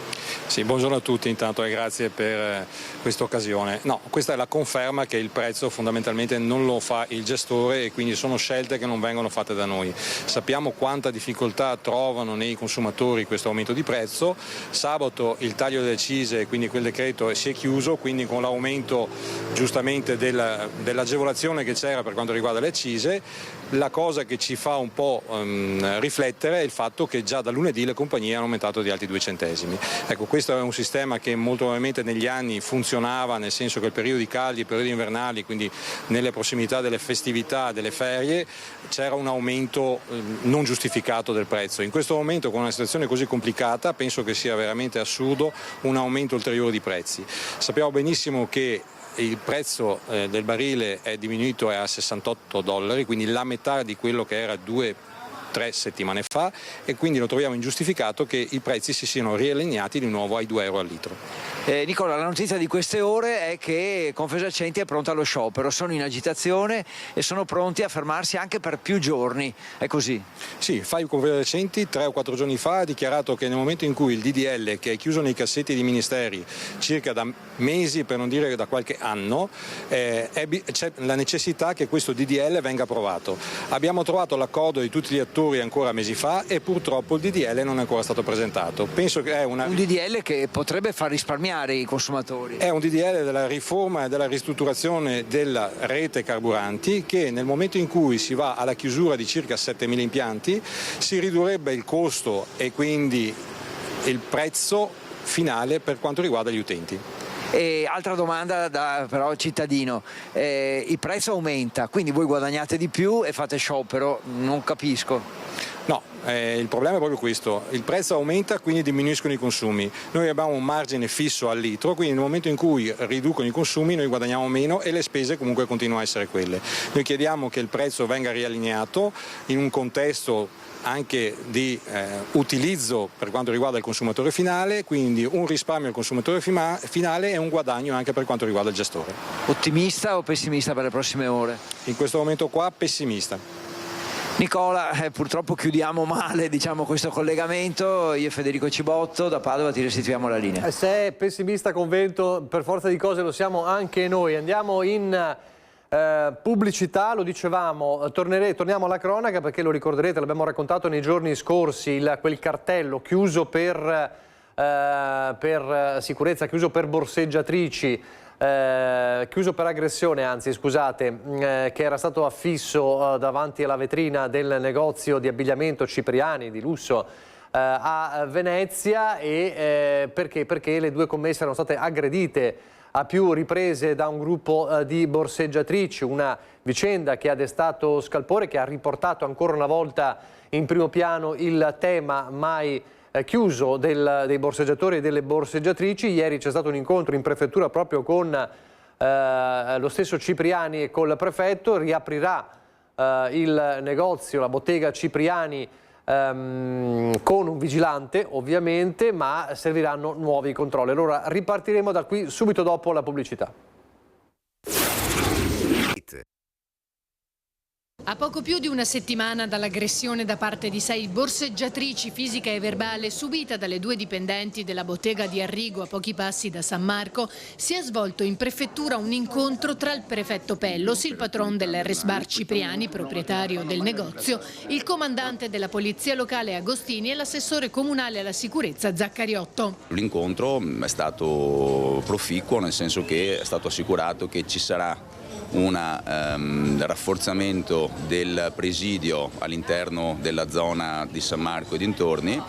Sì, buongiorno a tutti intanto e grazie per questa occasione. No, questa è la conferma che il prezzo fondamentalmente non lo fa il gestore, e quindi sono scelte che non vengono fatte da noi. Sappiamo quanta difficoltà trovano nei consumatori questo aumento di prezzo. Sabato il taglio delle accise, quindi quel decreto si è chiuso, quindi con l'aumento giustamente dell'agevolazione che c'era per quanto riguarda le accise. La cosa che ci fa un po' riflettere è il fatto che già da lunedì le compagnie hanno aumentato di altri 2 centesimi. Ecco, questo è un sistema che molto probabilmente negli anni funzionava, nel senso che il periodi caldi, i periodi invernali, quindi nelle prossimità delle festività, delle ferie, c'era un aumento non giustificato del prezzo. In questo momento, con una situazione così complicata, penso che sia veramente assurdo un aumento ulteriore di prezzi. Sappiamo benissimo che il prezzo del barile è diminuito a $68, quindi la metà di quello che era 2-3 settimane fa, e quindi lo troviamo ingiustificato che i prezzi si siano riallineati di nuovo ai €2 al litro. Nicola, la notizia di queste ore è che Confesercenti è pronta allo sciopero, sono in agitazione e sono pronti a fermarsi anche per più giorni, è così? Sì, Confesercenti 3 o 4 giorni fa ha dichiarato che nel momento in cui il DDL, che è chiuso nei cassetti dei ministeri circa da mesi, per non dire da qualche anno, c'è la necessità che questo DDL venga approvato. Abbiamo trovato l'accordo di tutti gli attori ancora mesi fa e purtroppo il DDL non è ancora stato presentato. Penso che è un DDL che potrebbe far risparmiare i consumatori. È un DDL della riforma e della ristrutturazione della rete carburanti, che nel momento in cui si va alla chiusura di circa 7.000 impianti si ridurrebbe il costo e quindi il prezzo finale per quanto riguarda gli utenti. E altra domanda da però cittadino, il prezzo aumenta, quindi voi guadagnate di più e fate sciopero, non capisco. No, il problema è proprio questo: il prezzo aumenta, quindi diminuiscono i consumi. Noi abbiamo un margine fisso al litro, quindi nel momento in cui riducono i consumi noi guadagniamo meno e le spese comunque continuano a essere quelle. Noi chiediamo che il prezzo venga riallineato in un contesto anche di utilizzo per quanto riguarda il consumatore finale, quindi un risparmio al consumatore finale e un guadagno anche per quanto riguarda il gestore. Ottimista o pessimista per le prossime ore? In questo momento qua pessimista. Nicola, purtroppo chiudiamo male questo collegamento. Io e Federico Cibotto da Padova ti restituiamo la linea. Se è pessimista Convento, per forza di cose lo siamo anche noi. Andiamo in pubblicità, lo dicevamo, torniamo alla cronaca perché lo ricorderete, l'abbiamo raccontato nei giorni scorsi, quel cartello chiuso per sicurezza, chiuso per borseggiatrici, chiuso per aggressione, anzi scusate, che era stato affisso davanti alla vetrina del negozio di abbigliamento Cipriani di lusso a Venezia, e perché le 2 commesse erano state aggredite a più riprese da un gruppo di borseggiatrici, una vicenda che ha destato scalpore, che ha riportato ancora una volta in primo piano il tema mai chiuso dei borseggiatori e delle borseggiatrici. Ieri c'è stato un incontro in prefettura proprio con lo stesso Cipriani e col prefetto. Riaprirà il negozio, la bottega Cipriani, con un vigilante ovviamente, ma serviranno nuovi controlli. Allora ripartiremo da qui subito dopo la pubblicità. A poco più di una settimana dall'aggressione da parte di 6 borseggiatrici fisica e verbale subita dalle 2 dipendenti della bottega di Arrigo a pochi passi da San Marco, si è svolto in prefettura un incontro tra il prefetto Pellos, il patron dell'Rs Bar Cipriani, proprietario del negozio, il comandante della polizia locale Agostini e l'assessore comunale alla sicurezza Zaccariotto. L'incontro è stato proficuo, nel senso che è stato assicurato che ci sarà un rafforzamento del presidio all'interno della zona di San Marco e dintorni.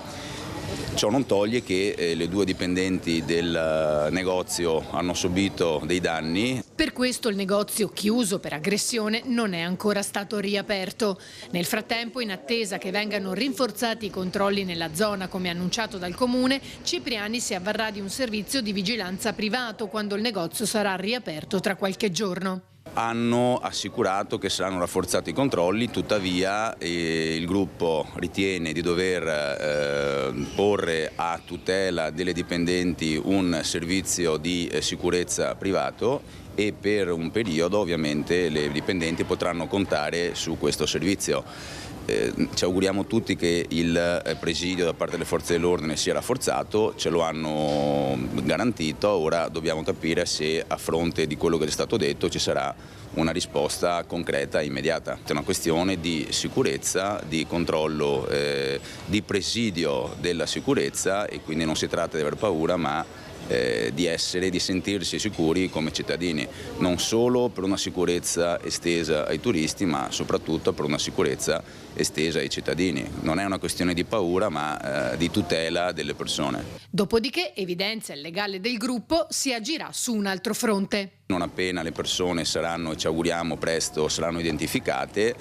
Ciò non toglie che le 2 dipendenti del negozio hanno subito dei danni. Per questo il negozio, chiuso per aggressione, non è ancora stato riaperto. Nel frattempo, in attesa che vengano rinforzati i controlli nella zona, come annunciato dal Comune, Cipriani si avvarrà di un servizio di vigilanza privato quando il negozio sarà riaperto tra qualche giorno. Hanno assicurato che saranno rafforzati i controlli, tuttavia il gruppo ritiene di dover porre a tutela delle dipendenti un servizio di sicurezza privato e per un periodo ovviamente le dipendenti potranno contare su questo servizio. Ci auguriamo tutti che il presidio da parte delle forze dell'ordine sia rafforzato, ce lo hanno garantito, ora dobbiamo capire se a fronte di quello che è stato detto ci sarà una risposta concreta e immediata. È una questione di sicurezza, di controllo, di presidio della sicurezza e quindi non si tratta di aver paura ma di sentirsi sicuri come cittadini, non solo per una sicurezza estesa ai turisti ma soprattutto per una sicurezza estesa ai cittadini. Non è una questione di paura ma di tutela delle persone. Dopodiché, evidenzia il legale del gruppo, si agirà su un altro fronte. Non appena le persone saranno, e ci auguriamo presto, saranno identificate,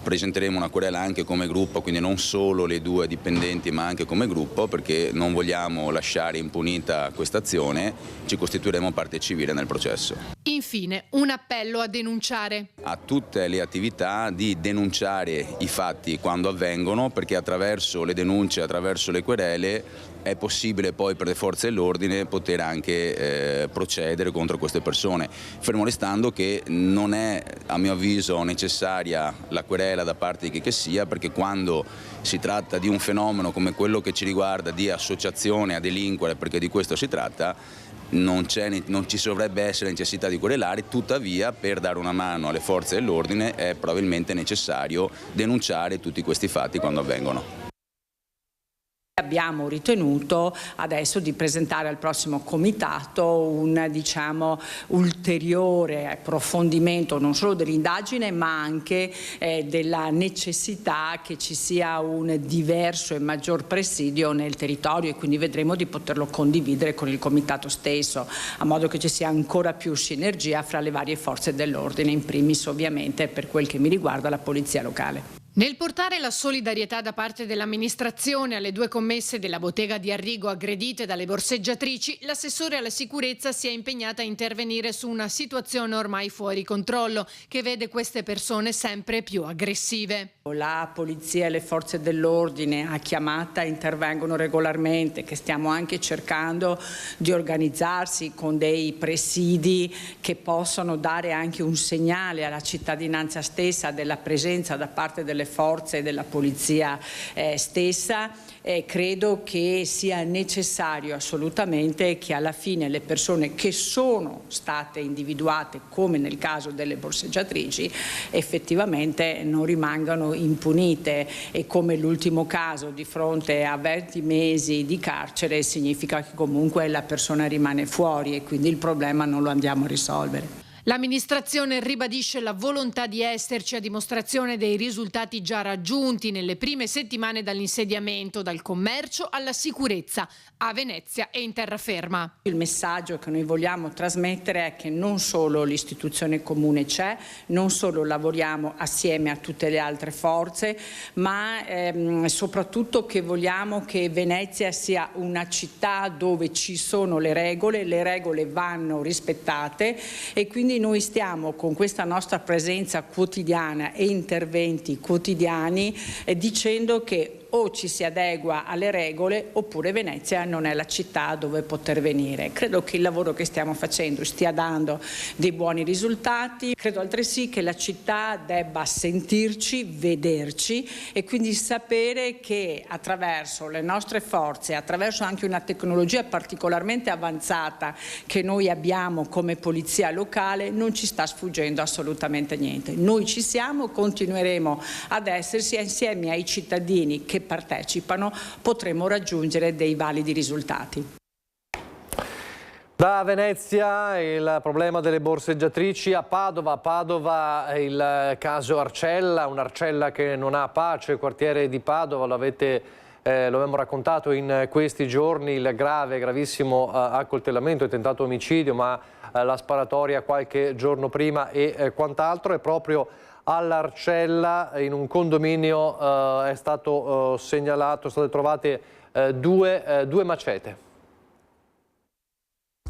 presenteremo una querela anche come gruppo, quindi non solo le 2 dipendenti ma anche come gruppo, perché non vogliamo lasciare impunita questa azione, ci costituiremo parte civile nel processo. Infine, un appello a denunciare. A tutte le attività di denunciare i fatti quando avvengono, perché attraverso le denunce, attraverso le querele è possibile poi per le forze dell'ordine poter anche procedere contro queste persone, fermo restando che non è a mio avviso necessaria la querela da parte di chi che sia, perché quando si tratta di un fenomeno come quello che ci riguarda di associazione a delinquere, perché di questo si tratta, non ci dovrebbe essere necessità di querelare, tuttavia per dare una mano alle forze dell'ordine è probabilmente necessario denunciare tutti questi fatti quando avvengono. Abbiamo ritenuto adesso di presentare al prossimo comitato un ulteriore approfondimento non solo dell'indagine ma anche della necessità che ci sia un diverso e maggior presidio nel territorio e quindi vedremo di poterlo condividere con il comitato stesso, a modo che ci sia ancora più sinergia fra le varie forze dell'ordine, in primis ovviamente per quel che mi riguarda la polizia locale. Nel portare la solidarietà da parte dell'amministrazione alle 2 commesse della bottega di Arrigo aggredite dalle borseggiatrici, l'assessore alla sicurezza si è impegnata a intervenire su una situazione ormai fuori controllo che vede queste persone sempre più aggressive. La polizia e le forze dell'ordine a chiamata intervengono regolarmente, che stiamo anche cercando di organizzarsi con dei presidi che possano dare anche un segnale alla cittadinanza stessa della presenza da parte delle forze della polizia stessa. Credo che sia necessario assolutamente che alla fine le persone che sono state individuate, come nel caso delle borseggiatrici, effettivamente non rimangano impunite e come l'ultimo caso di fronte a 20 mesi di carcere significa che comunque la persona rimane fuori e quindi il problema non lo andiamo a risolvere. L'amministrazione ribadisce la volontà di esserci a dimostrazione dei risultati già raggiunti nelle prime settimane dall'insediamento, dal commercio alla sicurezza, a Venezia e in terraferma. Il messaggio che noi vogliamo trasmettere è che non solo l'istituzione comune c'è, non solo lavoriamo assieme a tutte le altre forze, ma soprattutto che vogliamo che Venezia sia una città dove ci sono le regole vanno rispettate e quindi noi stiamo con questa nostra presenza quotidiana e interventi quotidiani dicendo che o ci si adegua alle regole oppure Venezia non è la città dove poter venire. Credo che il lavoro che stiamo facendo stia dando dei buoni risultati, credo altresì che la città debba sentirci, vederci e quindi sapere che attraverso le nostre forze, attraverso anche una tecnologia particolarmente avanzata che noi abbiamo come polizia locale, non ci sta sfuggendo assolutamente niente. Noi ci siamo, continueremo ad esserci insieme ai cittadini che partecipano, potremo raggiungere dei validi risultati. Da Venezia il problema delle borseggiatrici a Padova. A Padova il caso Arcella, un'Arcella che non ha pace, quartiere di Padova, lo abbiamo raccontato in questi giorni, il gravissimo accoltellamento e tentato omicidio, ma la sparatoria qualche giorno prima e quant'altro. E proprio all'Arcella, in un condominio, è stato segnalato, sono state trovate due macete.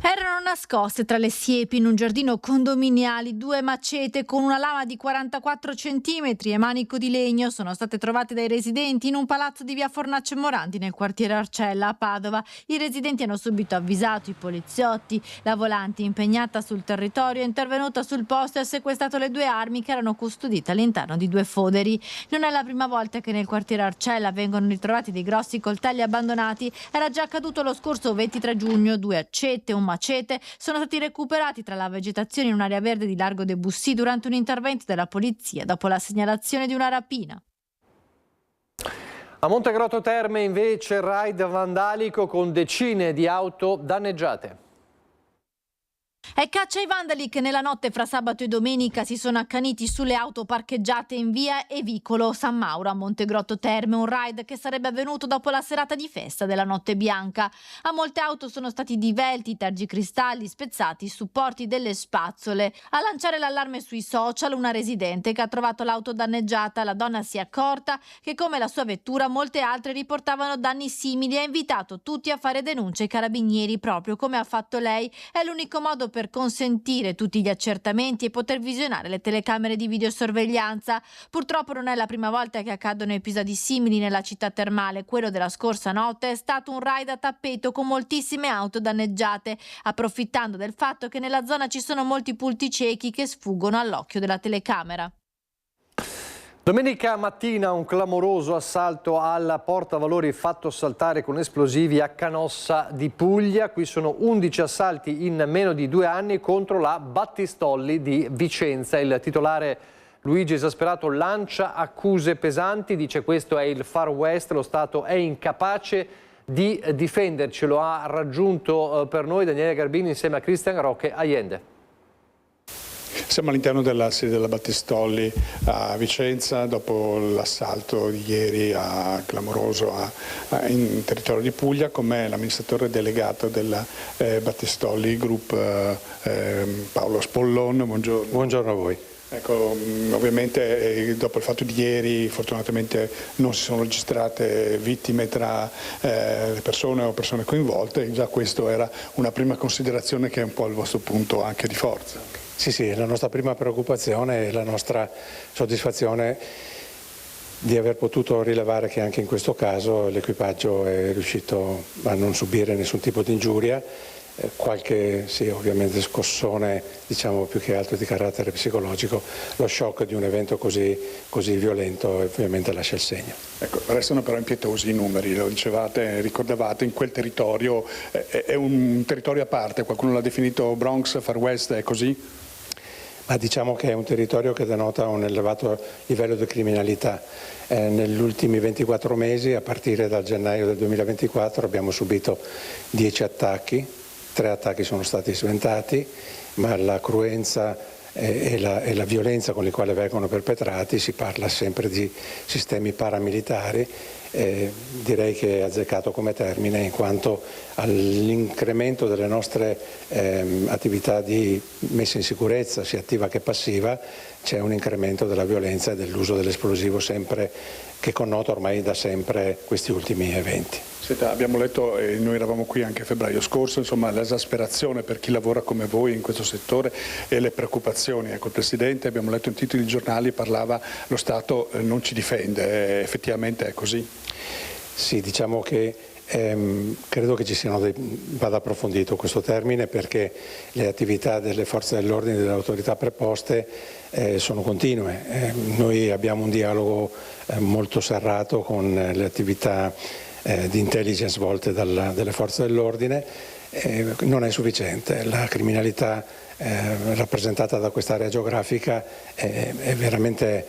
Erano nascoste tra le siepi in un giardino condominiale 2 macete con una lama di 44 centimetri e manico di legno. Sono state trovate dai residenti in un palazzo di via Fornace Morandi nel quartiere Arcella a Padova. I residenti hanno subito avvisato i poliziotti. La volante, impegnata sul territorio, è intervenuta sul posto e ha sequestrato le 2 armi che erano custodite all'interno di 2 foderi. Non è la prima volta che nel quartiere Arcella vengono ritrovati dei grossi coltelli abbandonati. Era già accaduto lo scorso 23 giugno. 2 accette, un macete sono stati recuperati tra la vegetazione in un'area verde di Largo de Bussy durante un intervento della polizia dopo la segnalazione di una rapina. A Montegrotto Terme invece raid vandalico con decine di auto danneggiate. È caccia ai vandali che nella notte fra sabato e domenica si sono accaniti sulle auto parcheggiate in via e vicolo San Mauro a Montegrotto Terme, un raid che sarebbe avvenuto dopo la serata di festa della Notte Bianca. A molte auto sono stati divelti tergicristalli, spezzati, supporti delle spazzole. A lanciare l'allarme sui social una residente che ha trovato l'auto danneggiata. La donna si è accorta che come la sua vettura molte altre riportavano danni simili e ha invitato tutti a fare denunce ai carabinieri proprio come ha fatto lei. È l'unico modo per consentire tutti gli accertamenti e poter visionare le telecamere di videosorveglianza. Purtroppo non è la prima volta che accadono episodi simili nella città termale. Quello della scorsa notte è stato un raid a tappeto con moltissime auto danneggiate, approfittando del fatto che nella zona ci sono molti punti ciechi che sfuggono all'occhio della telecamera. Domenica mattina un clamoroso assalto al portavalori fatto saltare con esplosivi a Canossa di Puglia. Qui sono 11 assalti in meno di 2 anni contro la Battistolli di Vicenza. Il titolare Luigi Esasperato lancia accuse pesanti, dice questo è il Far West, lo Stato è incapace di difenderci. Lo ha raggiunto per noi Daniele Garbini insieme a Cristian Roque Allende. Siamo all'interno della sede della Battistolli a Vicenza dopo l'assalto di ieri clamoroso in territorio di Puglia. Con me l'amministratore delegato della Battistolli Group Paolo Spollon. Buongiorno. Buongiorno a voi. Ecco, ovviamente dopo il fatto di ieri fortunatamente non si sono registrate vittime tra le persone o persone coinvolte, già questo era una prima considerazione che è un po' il vostro punto anche di forza. Sì, la nostra prima preoccupazione e la nostra soddisfazione di aver potuto rilevare che anche in questo caso l'equipaggio è riuscito a non subire nessun tipo di ingiuria, qualche ovviamente scossone, diciamo più che altro di carattere psicologico. Lo shock di un evento così violento ovviamente lascia il segno. Ecco, restano però impietosi i numeri, lo dicevate, ricordavate, in quel territorio è un territorio a parte, qualcuno l'ha definito Bronx, Far West, è così? Ma diciamo che è un territorio che denota un elevato livello di criminalità. Negli ultimi 24 mesi, a partire dal gennaio del 2024, abbiamo subito 10 attacchi, 3 attacchi sono stati sventati, ma la cruenza e la violenza con le quali vengono perpetrati, si parla sempre di sistemi paramilitari, direi che è azzeccato come termine in quanto all'incremento delle nostre attività di messa in sicurezza, sia attiva che passiva, c'è un incremento della violenza e dell'uso dell'esplosivo sempre che connota ormai da sempre questi ultimi eventi. Senta, abbiamo letto, e noi eravamo qui anche a febbraio scorso, insomma, l'esasperazione per chi lavora come voi in questo settore e le preoccupazioni. Ecco, il Presidente, abbiamo letto in titoli di giornali, parlava lo Stato non ci difende, effettivamente è così? Sì, diciamo che credo che ci siano vada approfondito questo termine, perché le attività delle forze dell'ordine e delle autorità preposte sono continue. Noi abbiamo un dialogo molto serrato con le attività di intelligence svolte dalle forze dell'ordine. Non è sufficiente, la criminalità rappresentata da quest'area geografica è veramente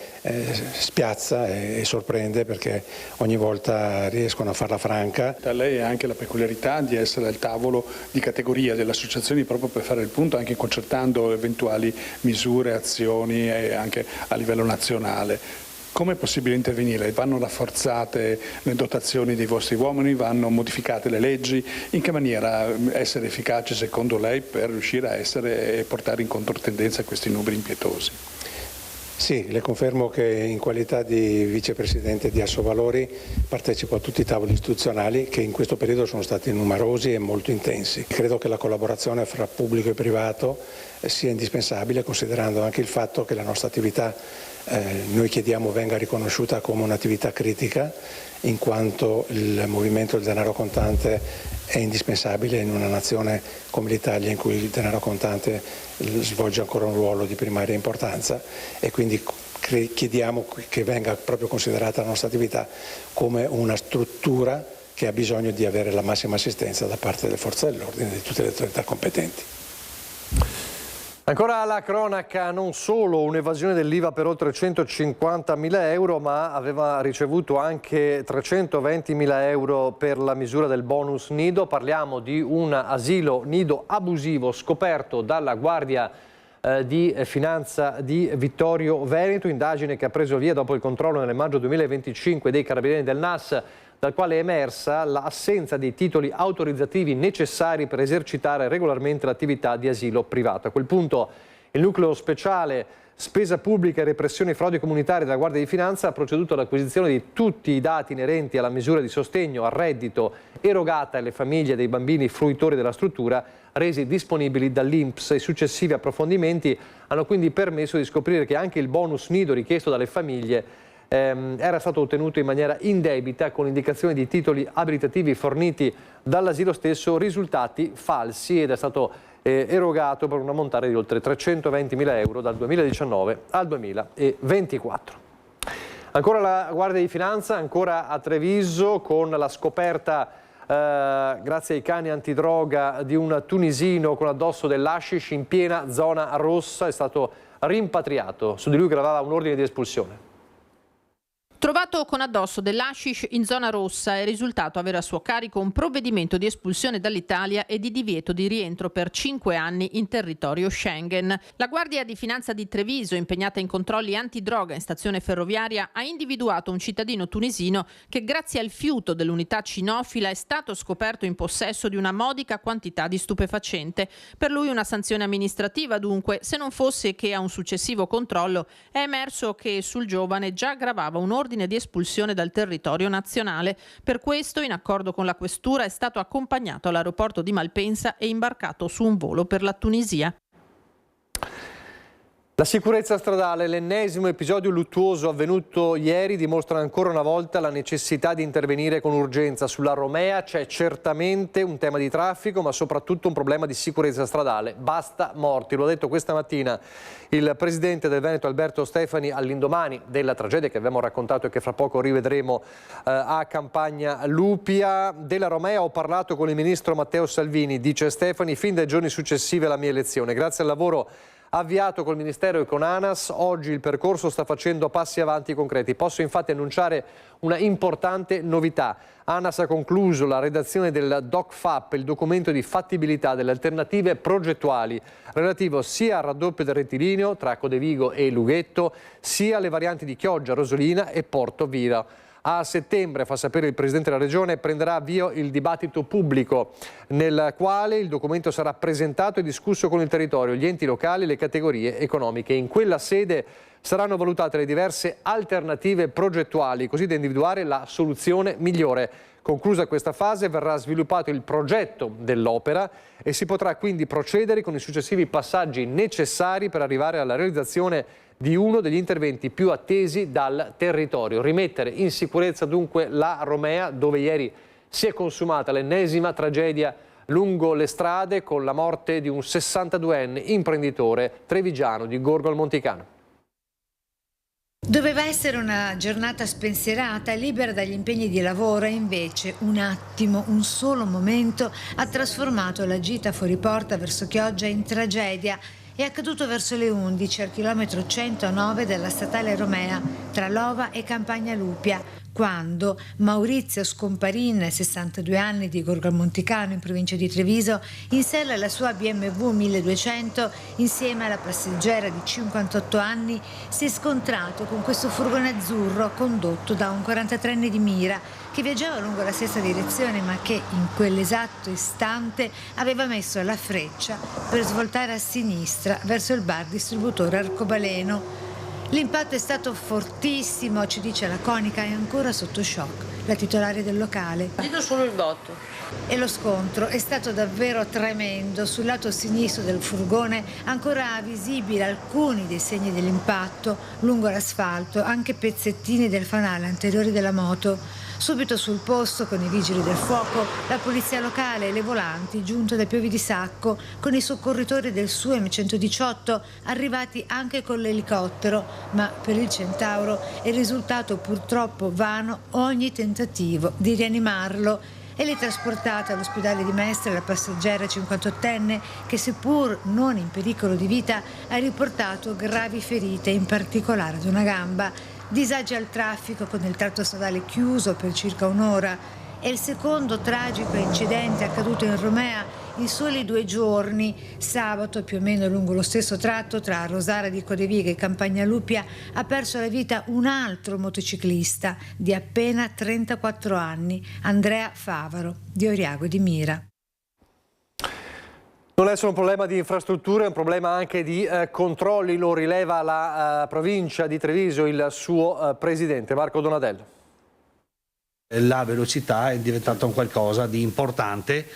spiazza e sorprende, perché ogni volta riescono a farla franca. Da lei ha anche la peculiarità di essere al tavolo di categoria delle associazioni proprio per fare il punto, anche concertando eventuali misure, azioni anche a livello nazionale. Come è possibile intervenire? Vanno rafforzate le dotazioni dei vostri uomini? Vanno modificate le leggi? In che maniera essere efficaci secondo lei per riuscire a essere e portare in controtendenza questi numeri impietosi? Sì, le confermo che in qualità di vicepresidente di Assovalori partecipo a tutti i tavoli istituzionali che in questo periodo sono stati numerosi e molto intensi. Credo che la collaborazione fra pubblico e privato sia indispensabile, considerando anche il fatto che la nostra attività noi chiediamo venga riconosciuta come un'attività critica, in quanto il movimento del denaro contante è indispensabile in una nazione come l'Italia, in cui il denaro contante svolge ancora un ruolo di primaria importanza, e quindi chiediamo che venga proprio considerata la nostra attività come una struttura che ha bisogno di avere la massima assistenza da parte delle forze dell'ordine e di tutte le autorità competenti. Ancora alla cronaca, non solo un'evasione dell'IVA per oltre 150.000 euro, ma aveva ricevuto anche 320.000 euro per la misura del bonus nido. Parliamo di un asilo nido abusivo scoperto dalla Guardia di Finanza di Vittorio Veneto, indagine che ha preso via dopo il controllo nel maggio 2025 dei Carabinieri del NAS, dal quale è emersa l'assenza dei titoli autorizzativi necessari per esercitare regolarmente l'attività di asilo privato. A quel punto il nucleo speciale spesa pubblica e repressione frodi comunitarie della Guardia di Finanza ha proceduto all'acquisizione di tutti i dati inerenti alla misura di sostegno al reddito erogata alle famiglie dei bambini fruitori della struttura, resi disponibili dall'INPS. I successivi approfondimenti hanno quindi permesso di scoprire che anche il bonus nido richiesto dalle famiglie era stato ottenuto in maniera indebita, con indicazione di titoli abilitativi forniti dall'asilo stesso, risultati falsi, ed è stato erogato per un ammontare di oltre 320.000 euro dal 2019 al 2024. Ancora la Guardia di Finanza, ancora a Treviso, con la scoperta grazie ai cani antidroga di un tunisino con addosso dell'hashish in piena zona rossa. È stato rimpatriato, su di lui gravava un ordine di espulsione. Trovato con addosso dell'hashish in zona rossa, è risultato avere a suo carico un provvedimento di espulsione dall'Italia e di divieto di rientro per 5 anni in territorio Schengen. La Guardia di Finanza di Treviso, impegnata in controlli antidroga in stazione ferroviaria, ha individuato un cittadino tunisino che, grazie al fiuto dell'unità cinofila, è stato scoperto in possesso di una modica quantità di stupefacente. Per lui una sanzione amministrativa, dunque, se non fosse che a un successivo controllo è emerso che sul giovane già gravava un ordine di espulsione dal territorio nazionale. Per questo, in accordo con la questura, è stato accompagnato all'aeroporto di Malpensa e imbarcato su un volo per la Tunisia. La sicurezza stradale, l'ennesimo episodio luttuoso avvenuto ieri, dimostra ancora una volta la necessità di intervenire con urgenza. Sulla Romea c'è certamente un tema di traffico, ma soprattutto un problema di sicurezza stradale. Basta morti, lo ha detto questa mattina il presidente del Veneto Alberto Stefani all'indomani della tragedia che abbiamo raccontato e che fra poco rivedremo a Campagna Lupia. Della Romea ho parlato con il ministro Matteo Salvini, dice Stefani, fin dai giorni successivi alla mia elezione. Grazie al lavoro avviato col Ministero e con ANAS, oggi il percorso sta facendo passi avanti concreti. Posso infatti annunciare una importante novità. ANAS ha concluso la redazione del DocFap, il documento di fattibilità delle alternative progettuali, relativo sia al raddoppio del rettilineo tra Codevigo e Lughetto, sia alle varianti di Chioggia, Rosolina e Porto Vira. A settembre, fa sapere il Presidente della Regione, prenderà avvio il dibattito pubblico nel quale il documento sarà presentato e discusso con il territorio, gli enti locali e le categorie economiche. In quella sede saranno valutate le diverse alternative progettuali, così da individuare la soluzione migliore. Conclusa questa fase verrà sviluppato il progetto dell'opera e si potrà quindi procedere con i successivi passaggi necessari per arrivare alla realizzazione di uno degli interventi più attesi dal territorio. Rimettere in sicurezza dunque la Romea, dove ieri si è consumata l'ennesima tragedia lungo le strade con la morte di un 62enne imprenditore trevigiano di Gorgo al Monticano. Doveva essere una giornata spensierata, libera dagli impegni di lavoro, e invece un attimo, un solo momento ha trasformato la gita fuori porta verso Chioggia in tragedia. È accaduto verso le 11 al chilometro 109 della statale Romea tra Lova e Campagna Lupia, quando Maurizio Scomparin, 62 anni, di Gorgo al Monticano in provincia di Treviso, in sella alla sua BMW 1200 insieme alla passeggera di 58 anni si è scontrato con questo furgone azzurro condotto da un 43enne di Mira che viaggiava lungo la stessa direzione, ma che in quell'esatto istante aveva messo la freccia per svoltare a sinistra verso il bar distributore Arcobaleno. L'impatto è stato fortissimo, ci dice la conica, è ancora sotto shock la titolare del locale. Vedo solo il botto. E lo scontro è stato davvero tremendo. Sul lato sinistro del furgone ancora visibili alcuni dei segni dell'impatto, lungo l'asfalto anche pezzettini del fanale anteriore della moto. Subito sul posto, con i vigili del fuoco, la polizia locale e le volanti giunte dai Piovi di Sacco, con i soccorritori del SUEM 118 arrivati anche con l'elicottero, ma per il Centauro è risultato purtroppo vano ogni tentativo di rianimarlo. E l'è trasportata all'ospedale di Mestre la passeggera 58enne che, seppur non in pericolo di vita, ha riportato gravi ferite, in particolare ad una gamba. Disagi al traffico con il tratto stradale chiuso per circa un'ora. È il secondo tragico incidente accaduto in Romea in soli 2 giorni. Sabato, più o meno lungo lo stesso tratto tra Rosara di Codeviga e Campagna Lupia, ha perso la vita un altro motociclista di appena 34 anni, Andrea Favaro, di Oriago di Mira. Non è solo un problema di infrastrutture, è un problema anche di controlli, lo rileva la provincia di Treviso, il suo presidente Marco Donadello. La velocità è diventata un qualcosa di importante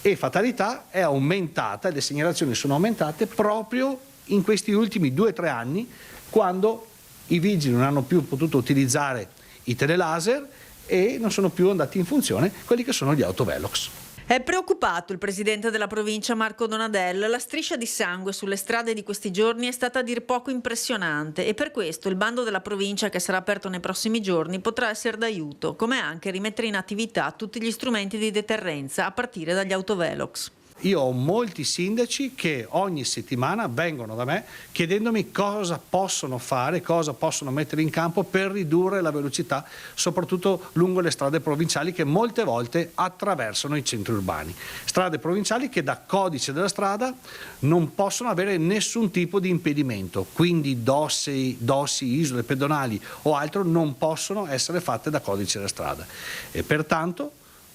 e fatalità è aumentata, le segnalazioni sono aumentate proprio in questi ultimi 2 o 3 anni, quando i vigili non hanno più potuto utilizzare i telelaser e non sono più andati in funzione quelli che sono gli autovelox. È preoccupato il presidente della provincia Marco Donadello. La striscia di sangue sulle strade di questi giorni è stata a dir poco impressionante e per questo il bando della provincia, che sarà aperto nei prossimi giorni, potrà essere d'aiuto, come anche rimettere in attività tutti gli strumenti di deterrenza a partire dagli autovelox. Io ho molti sindaci che ogni settimana vengono da me chiedendomi cosa possono fare, cosa possono mettere in campo per ridurre la velocità, soprattutto lungo le strade provinciali che molte volte attraversano i centri urbani. Strade provinciali che da codice della strada non possono avere nessun tipo di impedimento, quindi dossi, isole pedonali o altro non possono essere fatte da codice della strada. E pertanto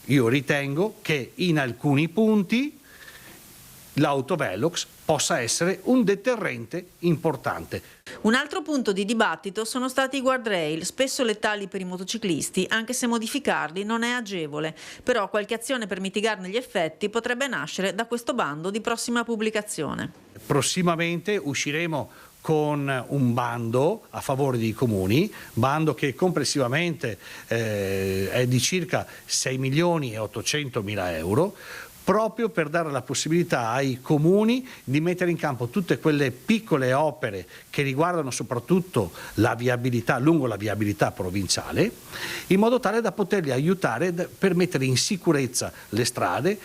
io ritengo che in alcuni punti l'autovelox possa essere un deterrente importante. Un altro punto di dibattito sono stati i guardrail, spesso letali per i motociclisti, anche se modificarli non è agevole. Però qualche azione per mitigarne gli effetti potrebbe nascere da questo bando di prossima pubblicazione. Prossimamente usciremo con un bando a favore dei comuni, bando che complessivamente è di circa 6.800.000 euro, proprio per dare la possibilità ai comuni di mettere in campo tutte quelle piccole opere che riguardano soprattutto la viabilità, lungo la viabilità provinciale, in modo tale da poterli aiutare per mettere in sicurezza le strade,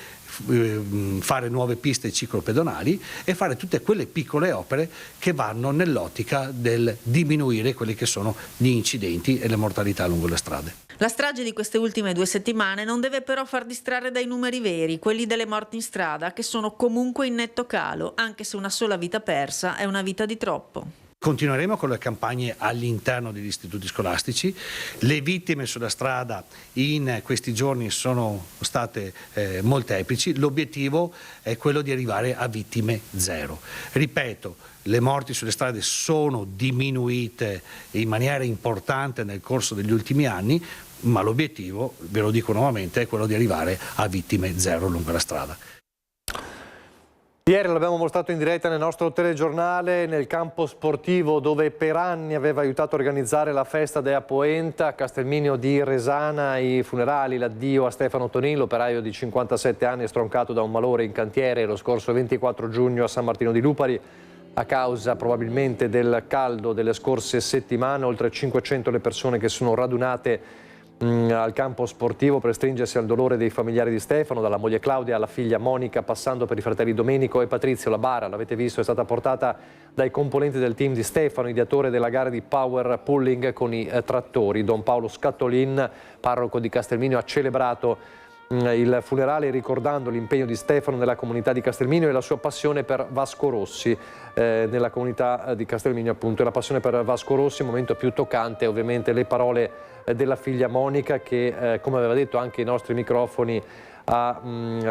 fare nuove piste ciclopedonali e fare tutte quelle piccole opere che vanno nell'ottica del diminuire quelli che sono gli incidenti e le mortalità lungo le strade. La strage di queste ultime 2 settimane non deve però far distrarre dai numeri veri, quelli delle morti in strada, che sono comunque in netto calo, anche se una sola vita persa è una vita di troppo. Continueremo con le campagne all'interno degli istituti scolastici. Le vittime sulla strada in questi giorni sono state molteplici. L'obiettivo è quello di arrivare a vittime zero. Ripeto, le morti sulle strade sono diminuite in maniera importante nel corso degli ultimi anni, ma l'obiettivo, ve lo dico nuovamente, è quello di arrivare a vittime zero lungo la strada. Ieri l'abbiamo mostrato in diretta nel nostro telegiornale, nel campo sportivo dove per anni aveva aiutato a organizzare la festa della Poenta, a Castelminio di Resana, i funerali, l'addio a Stefano Tonin, l'operaio di 57 anni stroncato da un malore in cantiere lo scorso 24 giugno a San Martino di Lupari, a causa probabilmente del caldo delle scorse settimane. Oltre 500 le persone che sono radunate al campo sportivo per stringersi al dolore dei familiari di Stefano, dalla moglie Claudia alla figlia Monica, passando per i fratelli Domenico e Patrizio. La bara, l'avete visto, è stata portata dai componenti del team di Stefano, ideatore della gara di power pulling con i trattori. Don Paolo Scattolin, parroco di Castelminio, ha celebrato il funerale ricordando l'impegno di Stefano nella comunità di Castelminio e la sua passione per Vasco Rossi. Nella comunità di Castelminio appunto, la passione per Vasco Rossi, un momento più toccante ovviamente le parole della figlia Monica che, come aveva detto anche i nostri microfoni, ha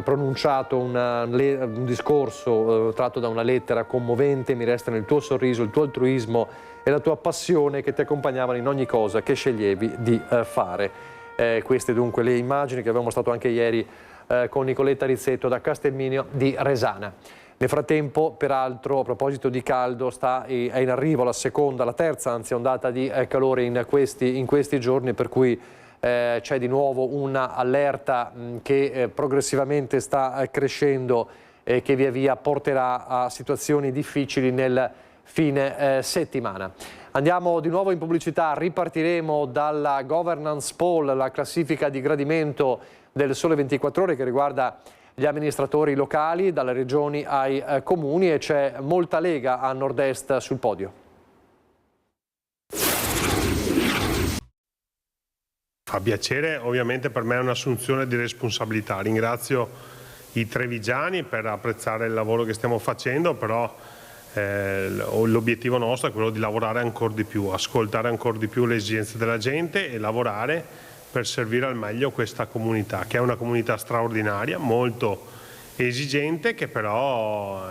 pronunciato un discorso tratto da una lettera commovente: mi restano il tuo sorriso, il tuo altruismo e la tua passione che ti accompagnavano in ogni cosa che sceglievi di fare. Queste dunque le immagini che abbiamo mostrato anche ieri con Nicoletta Rizzetto da Castelminio di Resana. Nel frattempo, peraltro, a proposito di caldo, è in arrivo la terza ondata di calore in questi giorni, per cui c'è di nuovo una allerta che progressivamente sta crescendo e che via via porterà a situazioni difficili nel fine settimana. Andiamo di nuovo in pubblicità, ripartiremo dalla governance poll, la classifica di gradimento del Sole 24 Ore che riguarda gli amministratori locali, dalle regioni ai comuni, e c'è molta Lega a nord-est sul podio. Fa piacere, ovviamente per me è un'assunzione di responsabilità. Ringrazio i trevigiani per apprezzare il lavoro che stiamo facendo, però l'obiettivo nostro è quello di lavorare ancora di più, ascoltare ancora di più le esigenze della gente e lavorare per servire al meglio questa comunità, che è una comunità straordinaria, molto esigente, che però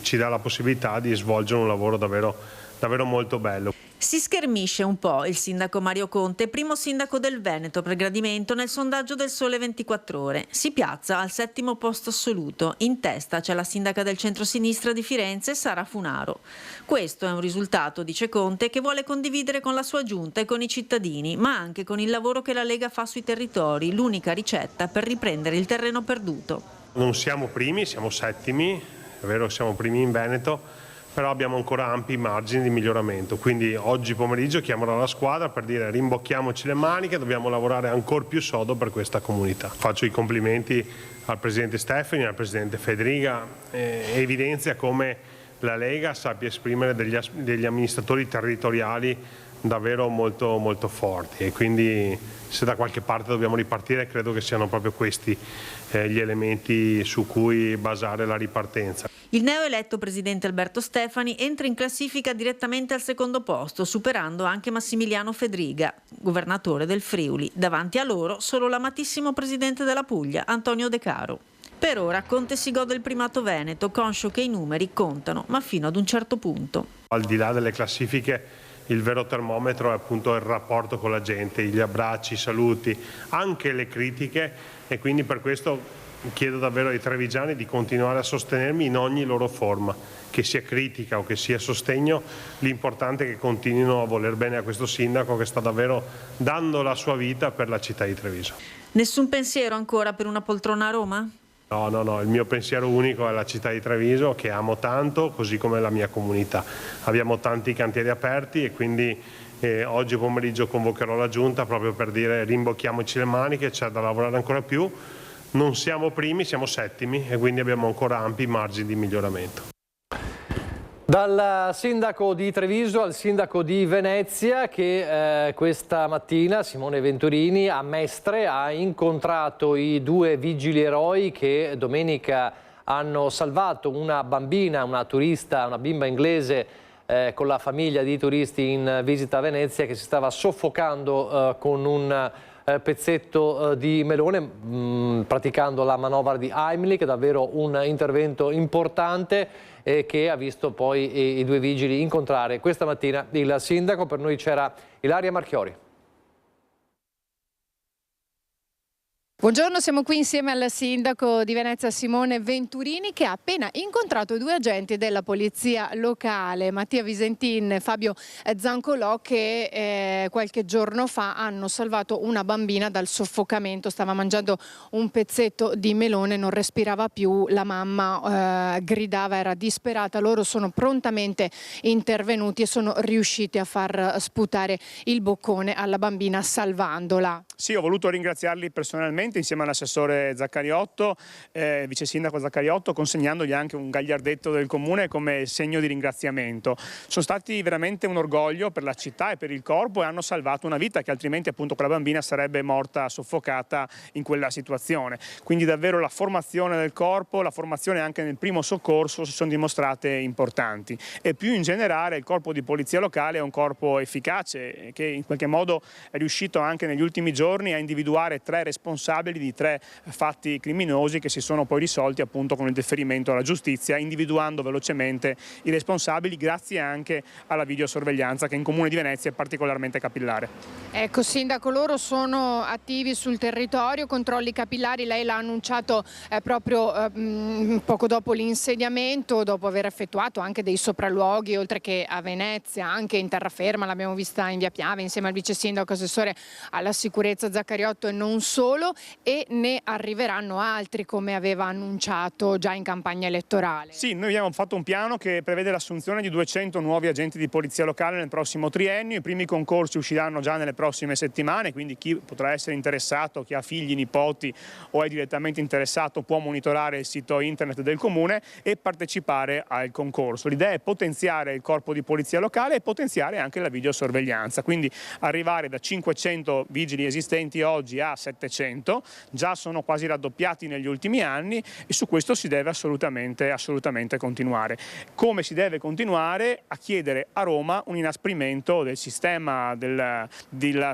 ci dà la possibilità di svolgere un lavoro davvero molto bello. Si schermisce un po' il sindaco Mario Conte, primo sindaco del Veneto per gradimento nel sondaggio del Sole 24 Ore. Si piazza al 7° posto assoluto. In testa c'è la sindaca del centrosinistra di Firenze, Sara Funaro. Questo è un risultato, dice Conte, che vuole condividere con la sua giunta e con i cittadini, ma anche con il lavoro che la Lega fa sui territori, l'unica ricetta per riprendere il terreno perduto. Non siamo primi, siamo settimi, è vero, siamo primi in Veneto, però abbiamo ancora ampi margini di miglioramento, quindi oggi pomeriggio chiamerò la squadra per dire rimbocchiamoci le maniche, dobbiamo lavorare ancora più sodo per questa comunità. Faccio i complimenti al Presidente Stefani, al Presidente Federica, evidenzia come la Lega sappia esprimere degli amministratori territoriali davvero molto, molto forti, e quindi se da qualche parte dobbiamo ripartire credo che siano proprio questi gli elementi su cui basare la ripartenza. Il neoeletto presidente Alberto Stefani entra in classifica direttamente al 2° posto, superando anche Massimiliano Fedriga, governatore del Friuli. Davanti a loro solo l'amatissimo presidente della Puglia, Antonio De Caro. Per ora Conte si gode il primato veneto, conscio che i numeri contano, ma fino ad un certo punto. Al di là delle classifiche, il vero termometro è appunto il rapporto con la gente, gli abbracci, i saluti, anche le critiche, e quindi per questo chiedo davvero ai trevigiani di continuare a sostenermi in ogni loro forma, che sia critica o che sia sostegno. L'importante è che continuino a voler bene a questo sindaco che sta davvero dando la sua vita per la città di Treviso. Nessun pensiero ancora per una poltrona a Roma? No, il mio pensiero unico è la città di Treviso, che amo tanto, così come la mia comunità. Abbiamo tanti cantieri aperti e quindi oggi pomeriggio convocherò la giunta proprio per dire rimbocchiamoci le maniche, c'è da lavorare ancora più. Non siamo primi, siamo settimi, e quindi abbiamo ancora ampi margini di miglioramento. Dal sindaco di Treviso al sindaco di Venezia, che questa mattina, Simone Venturini, a Mestre ha incontrato i 2 vigili eroi che domenica hanno salvato una bambina, una turista, una bimba inglese con la famiglia di turisti in visita a Venezia, che si stava soffocando con un pezzetto di melone, praticando la manovra di Heimlich, davvero un intervento importante, che ha visto poi i 2 vigili incontrare questa mattina il sindaco. Per noi c'era Ilaria Marchiori. Buongiorno, siamo qui insieme al sindaco di Venezia Simone Venturini, che ha appena incontrato 2 agenti della polizia locale, Mattia Visentin e Fabio Zancolò, che qualche giorno fa hanno salvato una bambina dal soffocamento. Stava mangiando un pezzetto di melone, non respirava più, la mamma gridava, era disperata. Loro sono prontamente intervenuti e sono riusciti a far sputare il boccone alla bambina salvandola. Sì, ho voluto ringraziarli personalmente insieme all'assessore Zaccariotto, vice sindaco Zaccariotto, consegnandogli anche un gagliardetto del comune come segno di ringraziamento. Sono stati veramente un orgoglio per la città e per il corpo e hanno salvato una vita che altrimenti appunto quella bambina sarebbe morta soffocata in quella situazione. Quindi davvero la formazione del corpo, la formazione anche nel primo soccorso si sono dimostrate importanti, e più in generale il corpo di polizia locale è un corpo efficace che in qualche modo è riuscito anche negli ultimi giorni a individuare 3 responsabili di 3 fatti criminosi che si sono poi risolti appunto con il deferimento alla giustizia, individuando velocemente i responsabili grazie anche alla videosorveglianza che in Comune di Venezia è particolarmente capillare. Ecco sindaco, loro sono attivi sul territorio, controlli capillari, lei l'ha annunciato proprio poco dopo l'insediamento, dopo aver effettuato anche dei sopralluoghi oltre che a Venezia, anche in terraferma, l'abbiamo vista in via Piave insieme al vice sindaco assessore alla sicurezza Zaccariotto e non solo, e ne arriveranno altri come aveva annunciato già in campagna elettorale. Sì, noi abbiamo fatto un piano che prevede l'assunzione di 200 nuovi agenti di polizia locale nel prossimo triennio. I primi concorsi usciranno già nelle prossime settimane, quindi chi potrà essere interessato, chi ha figli, nipoti o è direttamente interessato può monitorare il sito internet del comune e partecipare al concorso. L'idea è potenziare il corpo di polizia locale e potenziare anche la videosorveglianza, quindi arrivare da 500 vigili esistenti oggi a 700, già sono quasi raddoppiati negli ultimi anni, e su questo si deve assolutamente continuare. Come si deve continuare a chiedere a Roma un inasprimento del sistema della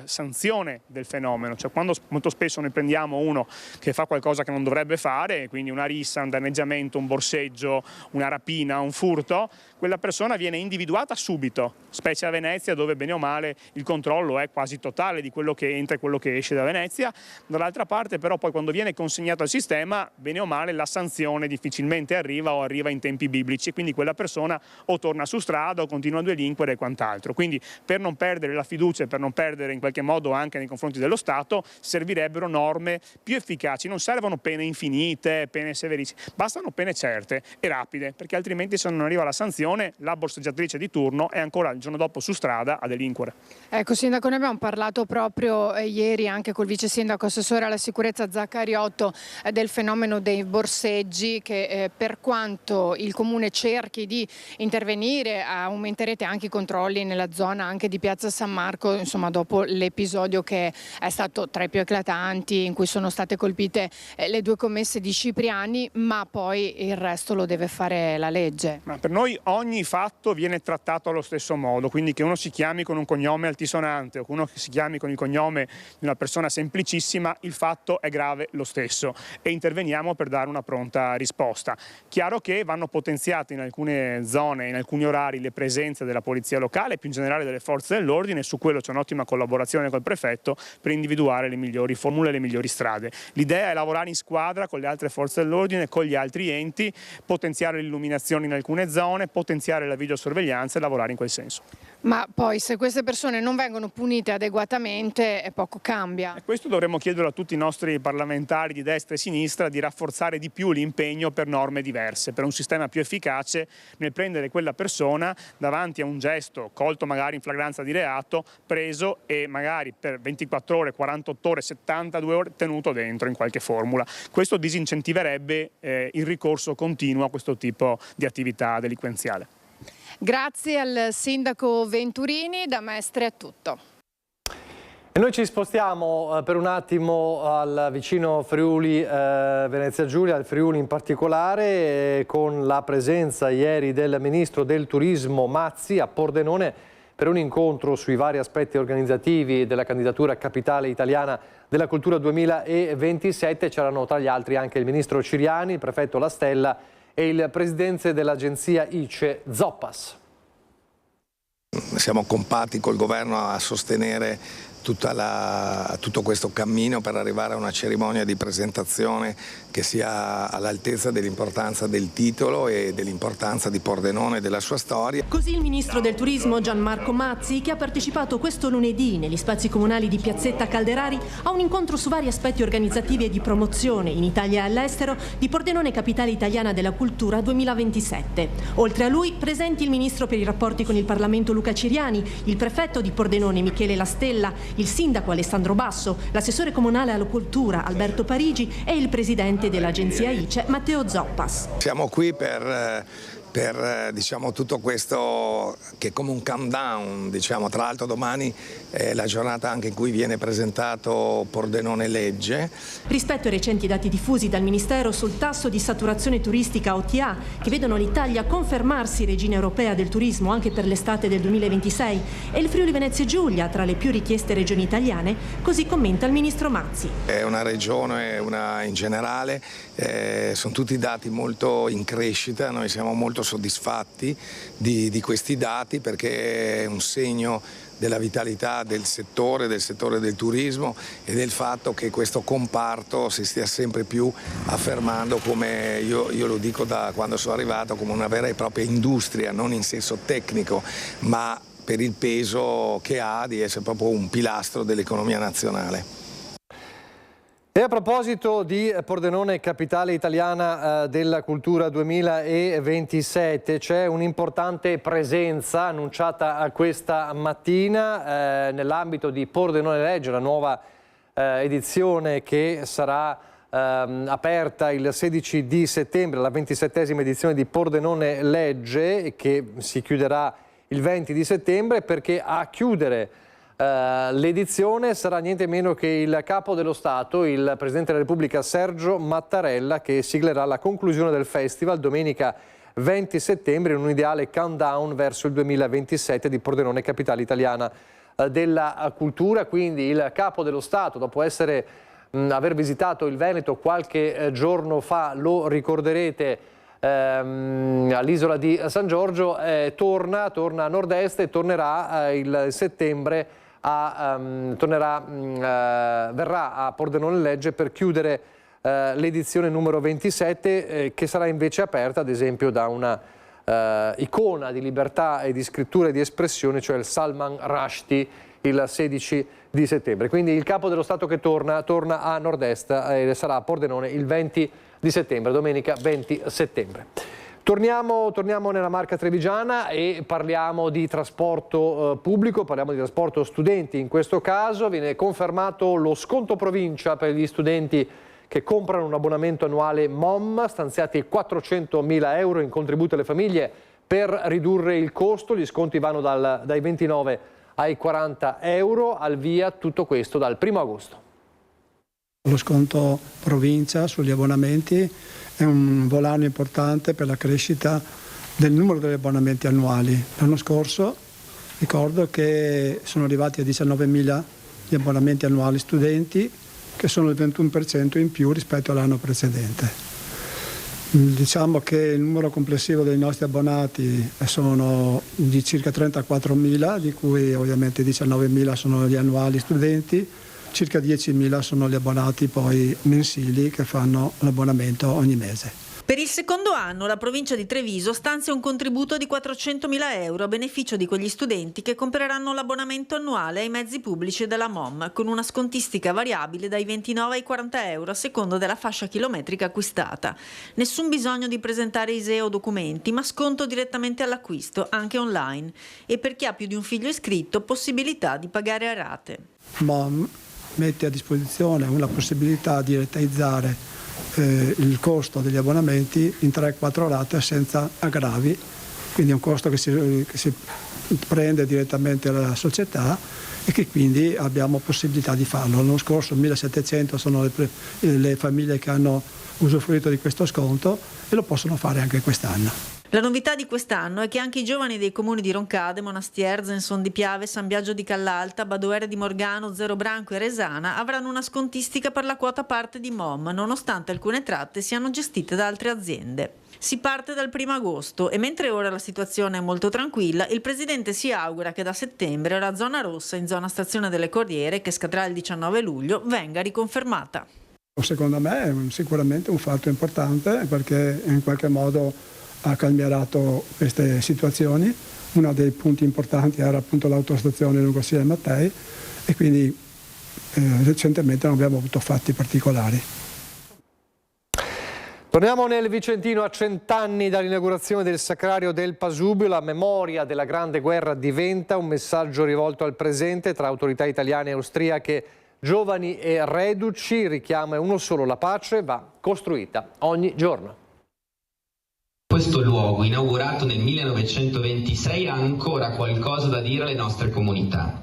sanzione del fenomeno, cioè quando molto spesso noi prendiamo uno che fa qualcosa che non dovrebbe fare, quindi una rissa, un danneggiamento, un borseggio, una rapina, un furto, quella persona viene individuata subito, specie a Venezia dove bene o male il controllo è quasi totale di quello che entra e quello che esce da Venezia. Dall'altra parte però poi quando viene consegnato al sistema, bene o male la sanzione difficilmente arriva o arriva in tempi biblici, quindi quella persona o torna su strada o continua a delinquere e quant'altro. Quindi per non perdere la fiducia e per non perdere in qualche modo anche nei confronti dello Stato servirebbero norme più efficaci. Non servono pene infinite, pene severissime, bastano pene certe e rapide, perché altrimenti se non arriva la sanzione la borseggiatrice di turno è ancora il giorno dopo su strada a delinquere. Ecco sindaco, noi abbiamo parlato proprio ieri anche col vice sindaco assessore alla sicurezza Zaccariotto del fenomeno dei borseggi, che per quanto il comune cerchi di intervenire aumenterete anche i controlli nella zona anche di Piazza San Marco, insomma dopo l'episodio che è stato tra i più eclatanti in cui sono state colpite le 2 commesse di Cipriani, ma poi il resto lo deve fare la legge. Ma per noi ogni fatto viene trattato allo stesso modo, quindi che uno si chiami con un cognome altisonante o che uno si chiami con il cognome di una persona semplicissima, il fatto è grave lo stesso e interveniamo per dare una pronta risposta. Chiaro che vanno potenziate in alcune zone, in alcuni orari, le presenze della polizia locale e più in generale delle forze dell'ordine, su quello c'è un'ottima collaborazione col prefetto per individuare le migliori formule e le migliori strade. L'idea è lavorare in squadra con le altre forze dell'ordine, con gli altri enti, potenziare l'illuminazione in alcune zone, potenziare la videosorveglianza e lavorare in quel senso. Ma poi se queste persone non vengono punite adeguatamente poco cambia. E questo dovremmo chiedere a tutti i nostri parlamentari di destra e sinistra di rafforzare di più l'impegno per norme diverse, per un sistema più efficace nel prendere quella persona davanti a un gesto colto magari in flagranza di reato, preso e magari per 24 ore, 48 ore, 72 ore tenuto dentro in qualche formula. Questo disincentiverebbe il ricorso continuo a questo tipo di attività delinquenziale. Grazie al sindaco Venturini, da Mestre è tutto. E noi ci spostiamo per un attimo al vicino Friuli Venezia Giulia, al Friuli in particolare, con la presenza ieri del ministro del turismo Mazzi a Pordenone per un incontro sui vari aspetti organizzativi della candidatura capitale italiana della cultura 2027. C'erano tra gli altri anche il ministro Ciriani, il prefetto La Stella e il presidente dell'agenzia ICE Zoppas. Siamo compatti col governo a sostenere tutto questo cammino per arrivare a una cerimonia di presentazione che sia all'altezza dell'importanza del titolo e dell'importanza di Pordenone e della sua storia. Così il ministro del turismo Gianmarco Mazzi, che ha partecipato questo lunedì negli spazi comunali di Piazzetta Calderari a un incontro su vari aspetti organizzativi e di promozione in Italia e all'estero di Pordenone Capitale Italiana della Cultura 2027. Oltre a lui presenti il ministro per i rapporti con il Parlamento Luca Ciriani, il prefetto di Pordenone Michele La Stella, il sindaco Alessandro Basso, l'assessore comunale alla cultura Alberto Parigi e il presidente dell'agenzia ICE Matteo Zoppas. Siamo qui per diciamo, tutto questo che è come un countdown, diciamo. Tra l'altro domani è la giornata anche in cui viene presentato Pordenone Legge. Rispetto ai recenti dati diffusi dal Ministero sul tasso di saturazione turistica OTA, che vedono l'Italia confermarsi regina europea del turismo anche per l'estate del 2026 e il Friuli Venezia Giulia tra le più richieste regioni italiane, così commenta il ministro Mazzi. È una regione, in generale, sono tutti dati molto in crescita, noi siamo molto soddisfatti di questi dati perché è un segno della vitalità del settore del turismo e del fatto che questo comparto si stia sempre più affermando come, io lo dico da quando sono arrivato, come una vera e propria industria, non in senso tecnico, ma per il peso che ha di essere proprio un pilastro dell'economia nazionale. E a proposito di Pordenone, capitale italiana della cultura 2027, c'è un'importante presenza annunciata questa mattina nell'ambito di Pordenone Legge, la nuova edizione che sarà aperta il 16 di settembre, la 27esima edizione di Pordenone Legge, che si chiuderà il 20 di settembre, perché a chiudere l'edizione sarà niente meno che il Capo dello Stato, il Presidente della Repubblica Sergio Mattarella, che siglerà la conclusione del festival domenica 20 settembre in un ideale countdown verso il 2027 di Pordenone, capitale italiana della cultura. Quindi il Capo dello Stato, dopo aver visitato il Veneto qualche giorno fa, lo ricorderete, all'isola di San Giorgio, torna a nord-est e tornerà il settembre verrà a Pordenone Legge per chiudere l'edizione numero 27, che sarà invece aperta ad esempio da una icona di libertà e di scrittura e di espressione, cioè il Salman Rushdie, il 16 di settembre. Quindi il Capo dello Stato che torna a nord-est e sarà a Pordenone il 20 di settembre, domenica 20 settembre. Torniamo nella Marca trevigiana e parliamo di trasporto pubblico, parliamo di trasporto studenti. In questo caso viene confermato lo sconto provincia per gli studenti che comprano un abbonamento annuale MOM, stanziati 400.000 euro in contributo alle famiglie per ridurre il costo. Gli sconti vanno dai 29 ai 40 euro, al via tutto questo dal 1° agosto. Lo sconto provincia sugli abbonamenti è un volano importante per la crescita del numero degli abbonamenti annuali. L'anno scorso ricordo che sono arrivati a 19.000 gli abbonamenti annuali studenti, che sono il 21% in più rispetto all'anno precedente. Diciamo che il numero complessivo dei nostri abbonati sono di circa 34.000, di cui ovviamente 19.000 sono gli annuali studenti, circa 10.000 sono gli abbonati poi mensili che fanno l'abbonamento ogni mese. Per il secondo anno la provincia di Treviso stanzia un contributo di 400.000 euro a beneficio di quegli studenti che compreranno l'abbonamento annuale ai mezzi pubblici della MOM, con una scontistica variabile dai 29 ai 40 euro a seconda della fascia chilometrica acquistata. Nessun bisogno di presentare ISEE o documenti, ma sconto direttamente all'acquisto, anche online. E per chi ha più di un figlio iscritto, possibilità di pagare a rate. MOM mette a disposizione una possibilità di rateizzare il costo degli abbonamenti in 3-4 rate senza aggravi, quindi è un costo che si prende direttamente alla società e che quindi abbiamo possibilità di farlo. L'anno scorso 1.700 sono le famiglie che hanno usufruito di questo sconto e lo possono fare anche quest'anno. La novità di quest'anno è che anche i giovani dei comuni di Roncade, Monastier, Zenson di Piave, San Biagio di Callalta, Badoere di Morgano, Zero Branco e Resana avranno una scontistica per la quota parte di MOM, nonostante alcune tratte siano gestite da altre aziende. Si parte dal 1° agosto e mentre ora la situazione è molto tranquilla, il Presidente si augura che da settembre la zona rossa in zona Stazione delle Corriere, che scadrà il 19 luglio, venga riconfermata. Secondo me è sicuramente un fatto importante perché in qualche modo ha calmierato queste situazioni. Uno dei punti importanti era appunto l'autostazione lungo Sile Mattei e quindi recentemente non abbiamo avuto fatti particolari. Torniamo nel Vicentino a 100 anni dall'inaugurazione del Sacrario del Pasubio. La memoria della Grande Guerra diventa un messaggio rivolto al presente tra autorità italiane e austriache, giovani e reduci. Il richiamo è uno solo: la pace va costruita ogni giorno. Questo luogo, inaugurato nel 1926, ha ancora qualcosa da dire alle nostre comunità.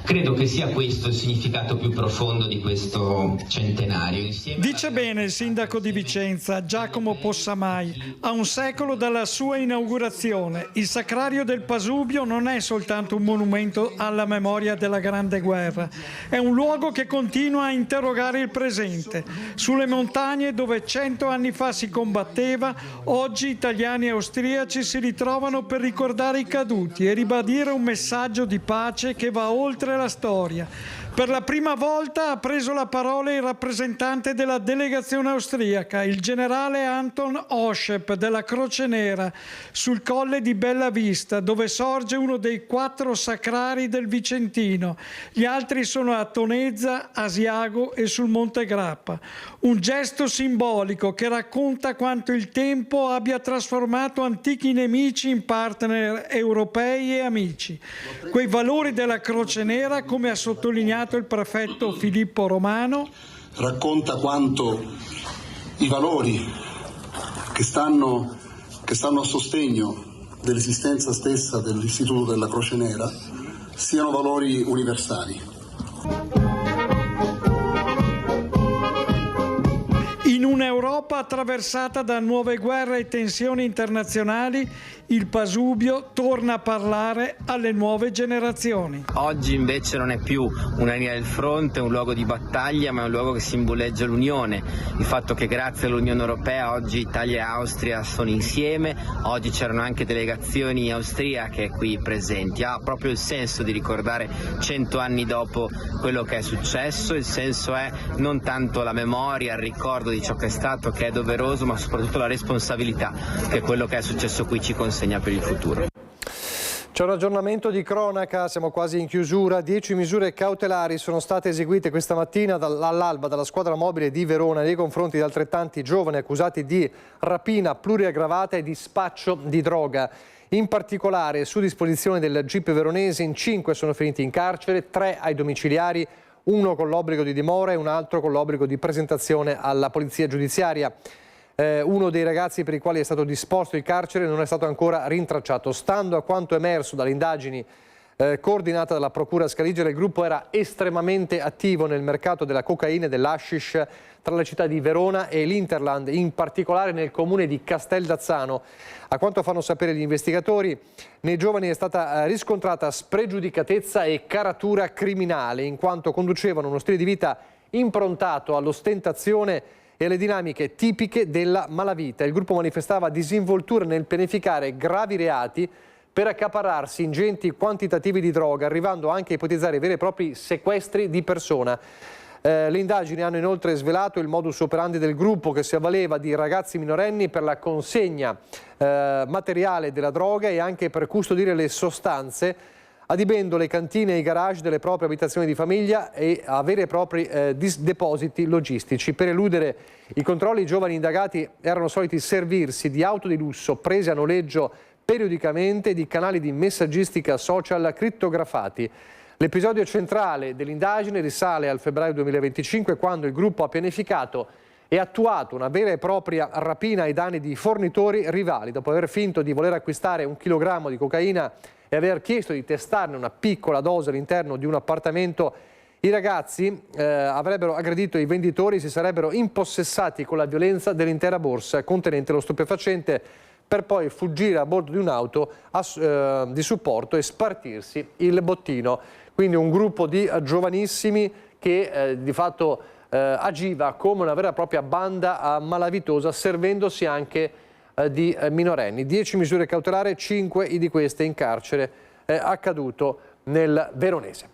Credo che sia questo il significato più profondo di questo centenario. Dice bene il sindaco di Vicenza, Giacomo Possamai. A un secolo dalla sua inaugurazione, il Sacrario del Pasubio non è soltanto un monumento alla memoria della Grande Guerra, è un luogo che continua a interrogare il presente. Sulle montagne dove 100 anni fa si combatteva, oggi italiani e austriaci si ritrovano per ricordare i caduti e ribadire un messaggio di pace che va oltre la storia. Per la prima volta ha preso la parola il rappresentante della delegazione austriaca, il generale Anton Oschep della Croce Nera, sul colle di Bella Vista, dove sorge uno dei 4 sacrari del Vicentino. Gli altri sono a Tonezza, Asiago e sul Monte Grappa. Un gesto simbolico che racconta quanto il tempo abbia trasformato antichi nemici in partner europei e amici. Quei valori della Croce Nera, come ha sottolineato il prefetto Filippo Romano, racconta quanto i valori che stanno a sostegno dell'esistenza stessa dell'Istituto della Croce Nera siano valori universali. In un'Europa attraversata da nuove guerre e tensioni internazionali, il Pasubio torna a parlare alle nuove generazioni. Oggi invece non è più una linea del fronte, un luogo di battaglia, ma è un luogo che simboleggia l'unione. Il fatto che grazie all'Unione Europea oggi Italia e Austria sono insieme, oggi c'erano anche delegazioni austriache qui presenti. Ha proprio il senso di ricordare 100 anni dopo quello che è successo. Il senso è non tanto la memoria, il ricordo di ciò che è stato, che è doveroso, ma soprattutto la responsabilità che quello che è successo qui ci consegna per il futuro. C'è un aggiornamento di cronaca, siamo quasi in chiusura. 10 misure cautelari sono state eseguite questa mattina all'alba dalla squadra mobile di Verona nei confronti di altrettanti giovani accusati di rapina pluriaggravata e di spaccio di droga. In particolare, su disposizione del GIP veronese, in 5 sono finiti in carcere, 3 ai domiciliari, 1 con l'obbligo di dimora e un altro con l'obbligo di presentazione alla polizia giudiziaria. Uno dei ragazzi per i quali è stato disposto il carcere non è stato ancora rintracciato. Stando a quanto emerso dalle indagini coordinate dalla Procura Scaligera, il gruppo era estremamente attivo nel mercato della cocaina e dell'hashish tra le città di Verona e l'Interland, in particolare nel comune di Casteldazzano. A quanto fanno sapere gli investigatori, nei giovani è stata riscontrata spregiudicatezza e caratura criminale, in quanto conducevano uno stile di vita improntato all'ostentazione e alle dinamiche tipiche della malavita. Il gruppo manifestava disinvoltura nel pianificare gravi reati per accaparrarsi ingenti quantitativi di droga, arrivando anche a ipotizzare veri e propri sequestri di persona. Le indagini hanno inoltre svelato il modus operandi del gruppo, che si avvaleva di ragazzi minorenni per la consegna materiale della droga e anche per custodire le sostanze, adibendo le cantine e i garage delle proprie abitazioni di famiglia e a veri e propri depositi logistici. Per eludere i controlli, i giovani indagati erano soliti servirsi di auto di lusso prese a noleggio periodicamente e di canali di messaggistica social crittografati. L'episodio centrale dell'indagine risale al febbraio 2025, quando il gruppo ha pianificato e attuato una vera e propria rapina ai danni di fornitori rivali. Dopo aver finto di voler acquistare 1 chilogrammo di cocaina e aver chiesto di testarne una piccola dose all'interno di un appartamento, i ragazzi avrebbero aggredito i venditori e si sarebbero impossessati con la violenza dell'intera borsa contenente lo stupefacente, per poi fuggire a bordo di un'auto di supporto e spartirsi il bottino. Quindi un gruppo di giovanissimi che di fatto agiva come una vera e propria banda malavitosa, servendosi anche di minorenni. 10 misure cautelari, 5 di queste in carcere, accaduto nel Veronese.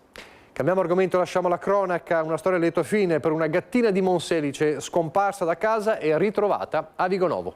Cambiamo argomento, lasciamo la cronaca, una storia a lieto fine per una gattina di Monselice scomparsa da casa e ritrovata a Vigonovo.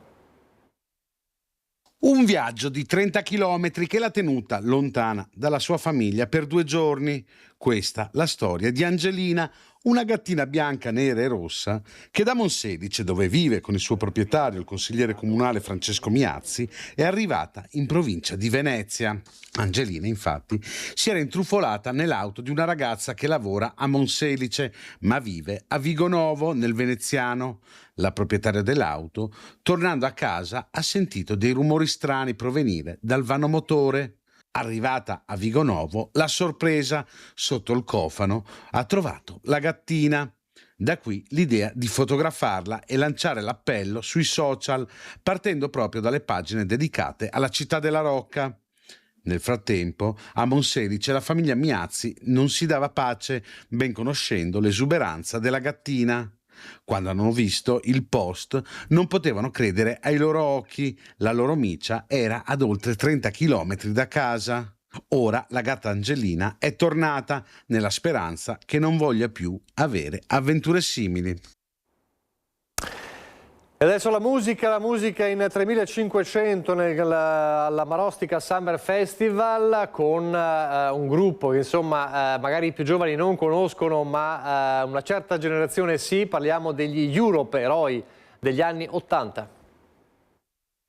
Un viaggio di 30 chilometri che l'ha tenuta lontana dalla sua famiglia per 2 giorni. Questa la storia di Angelina, una gattina bianca, nera e rossa che da Monselice, dove vive con il suo proprietario, il consigliere comunale Francesco Miazzi, è arrivata in provincia di Venezia. Angelina, infatti, si era intrufolata nell'auto di una ragazza che lavora a Monselice, ma vive a Vigonovo, nel veneziano. La proprietaria dell'auto, tornando a casa, ha sentito dei rumori strani provenire dal vano motore. Arrivata a Vigonovo, la sorpresa, sotto il cofano ha trovato la gattina. Da qui l'idea di fotografarla e lanciare l'appello sui social, partendo proprio dalle pagine dedicate alla città della Rocca. Nel frattempo, a Monselice la famiglia Miazzi non si dava pace, ben conoscendo l'esuberanza della gattina. Quando hanno visto il post non potevano credere ai loro occhi. La loro miccia era ad oltre 30 chilometri da casa. Ora la gatta Angelina è tornata nella speranza che non voglia più avere avventure simili. E adesso la musica in 3500 alla Marostica Summer Festival con un gruppo che insomma magari i più giovani non conoscono, ma una certa generazione sì. Parliamo degli Europe, eroi degli anni 80.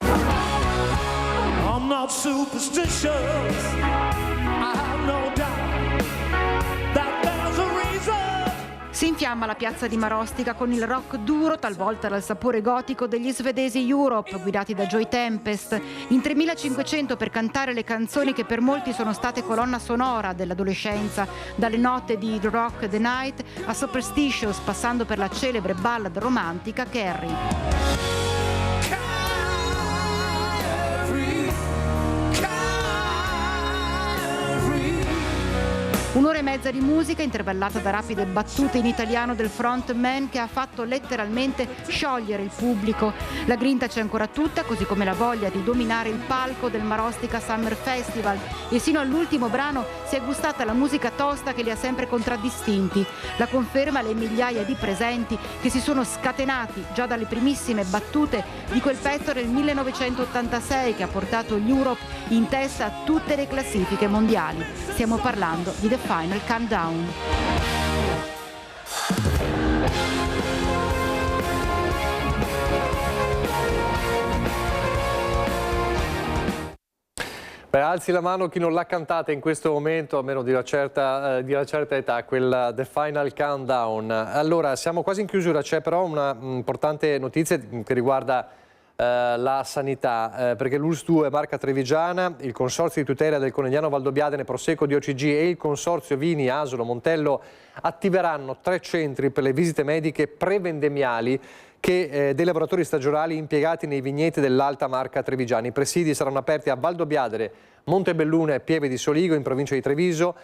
I'm not superstitious. I have no doubt that there's a reason. Si infiamma la piazza di Marostica con il rock duro, talvolta dal sapore gotico, degli svedesi Europe, guidati da Joy Tempest. In 3500 per cantare le canzoni che per molti sono state colonna sonora dell'adolescenza, dalle note di The Rock the Night a Superstitious, passando per la celebre ballad romantica Carrie. Un'ora e mezza di musica intervallata da rapide battute in italiano del frontman che ha fatto letteralmente sciogliere il pubblico. La grinta c'è ancora tutta, così come la voglia di dominare il palco del Marostica Summer Festival, e sino all'ultimo brano si è gustata la musica tosta che li ha sempre contraddistinti. La conferma le migliaia di presenti che si sono scatenati già dalle primissime battute di quel pezzo del 1986 che ha portato gli Europe in testa a tutte le classifiche mondiali. Stiamo parlando di The Final Countdown. Beh, alzi la mano chi non l'ha cantata in questo momento, almeno di una certa età, quella The Final Countdown. Allora, siamo quasi in chiusura, c'è però una importante notizia che riguarda la sanità, perché l'ULSS 2 Marca Trevigiana, il Consorzio di tutela del Conegliano Valdobbiadene, Prosecco DOCG e il Consorzio Vini Asolo Montello attiveranno 3 centri per le visite mediche prevendemmiali dei lavoratori stagionali impiegati nei vigneti dell'Alta Marca Trevigiana. I presidi saranno aperti a Valdobbiadene, Montebelluna e Pieve di Soligo in provincia di Treviso.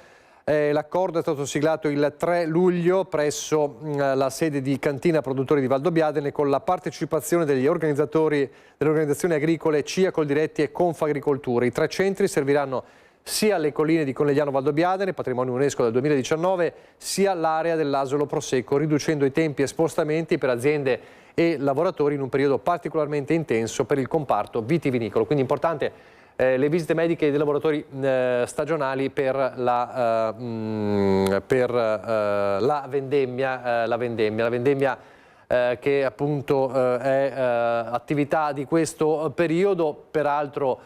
L'accordo è stato siglato il 3 luglio presso la sede di Cantina Produttori di Valdobbiadene con la partecipazione degli organizzatori delle organizzazioni agricole CIA Coldiretti e Confagricoltura. I 3 centri serviranno sia le colline di Conegliano Valdobbiadene, patrimonio UNESCO del 2019, sia l'area dell'Asolo Prosecco, riducendo i tempi e spostamenti per aziende e lavoratori in un periodo particolarmente intenso per il comparto vitivinicolo. Quindi importante le visite mediche dei lavoratori stagionali per la vendemmia che appunto è attività di questo periodo, peraltro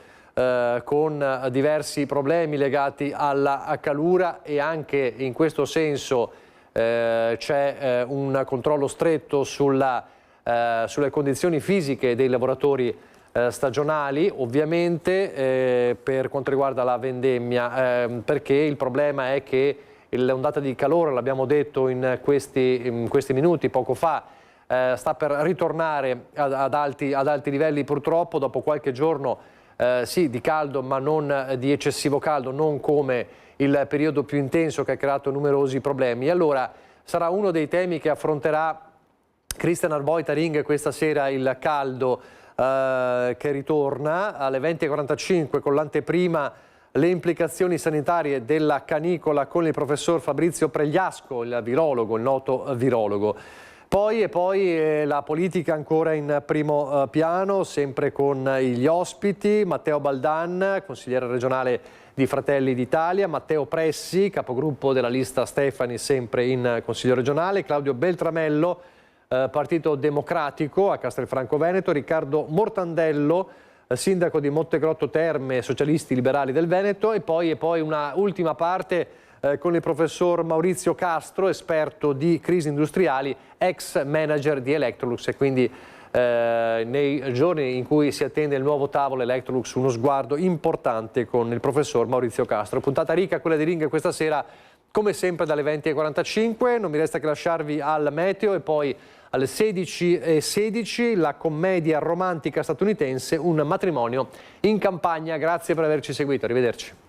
con diversi problemi legati alla calura, e anche in questo senso c'è un controllo stretto sulle condizioni fisiche dei lavoratori stagionali, ovviamente per quanto riguarda la vendemmia, perché il problema è che l'ondata di calore, l'abbiamo detto in questi minuti poco fa, sta per ritornare ad alti livelli purtroppo, dopo qualche giorno sì di caldo, ma non di eccessivo caldo, non come il periodo più intenso che ha creato numerosi problemi. Allora sarà uno dei temi che affronterà Christian Arboita-Ring questa sera, il caldo che ritorna alle 20:45 con l'anteprima le implicazioni sanitarie della canicola con il professor Fabrizio Pregliasco, il virologo, il noto virologo. Poi la politica ancora in primo piano, sempre con gli ospiti, Matteo Baldan, consigliere regionale di Fratelli d'Italia, Matteo Pressi, capogruppo della lista Stefani, sempre in Consiglio regionale, Claudio Beltramello, Partito Democratico a Castelfranco Veneto, Riccardo Mortandello, sindaco di Montegrotto Terme, Socialisti Liberali del Veneto, e poi una ultima parte con il professor Maurizio Castro, esperto di crisi industriali, ex manager di Electrolux, e quindi nei giorni in cui si attende il nuovo tavolo Electrolux uno sguardo importante con il professor Maurizio Castro. Puntata ricca quella di Ring questa sera, come sempre dalle 20:45, non mi resta che lasciarvi al meteo e poi alle 16:16 la commedia romantica statunitense Un matrimonio in campagna. Grazie per averci seguito, arrivederci.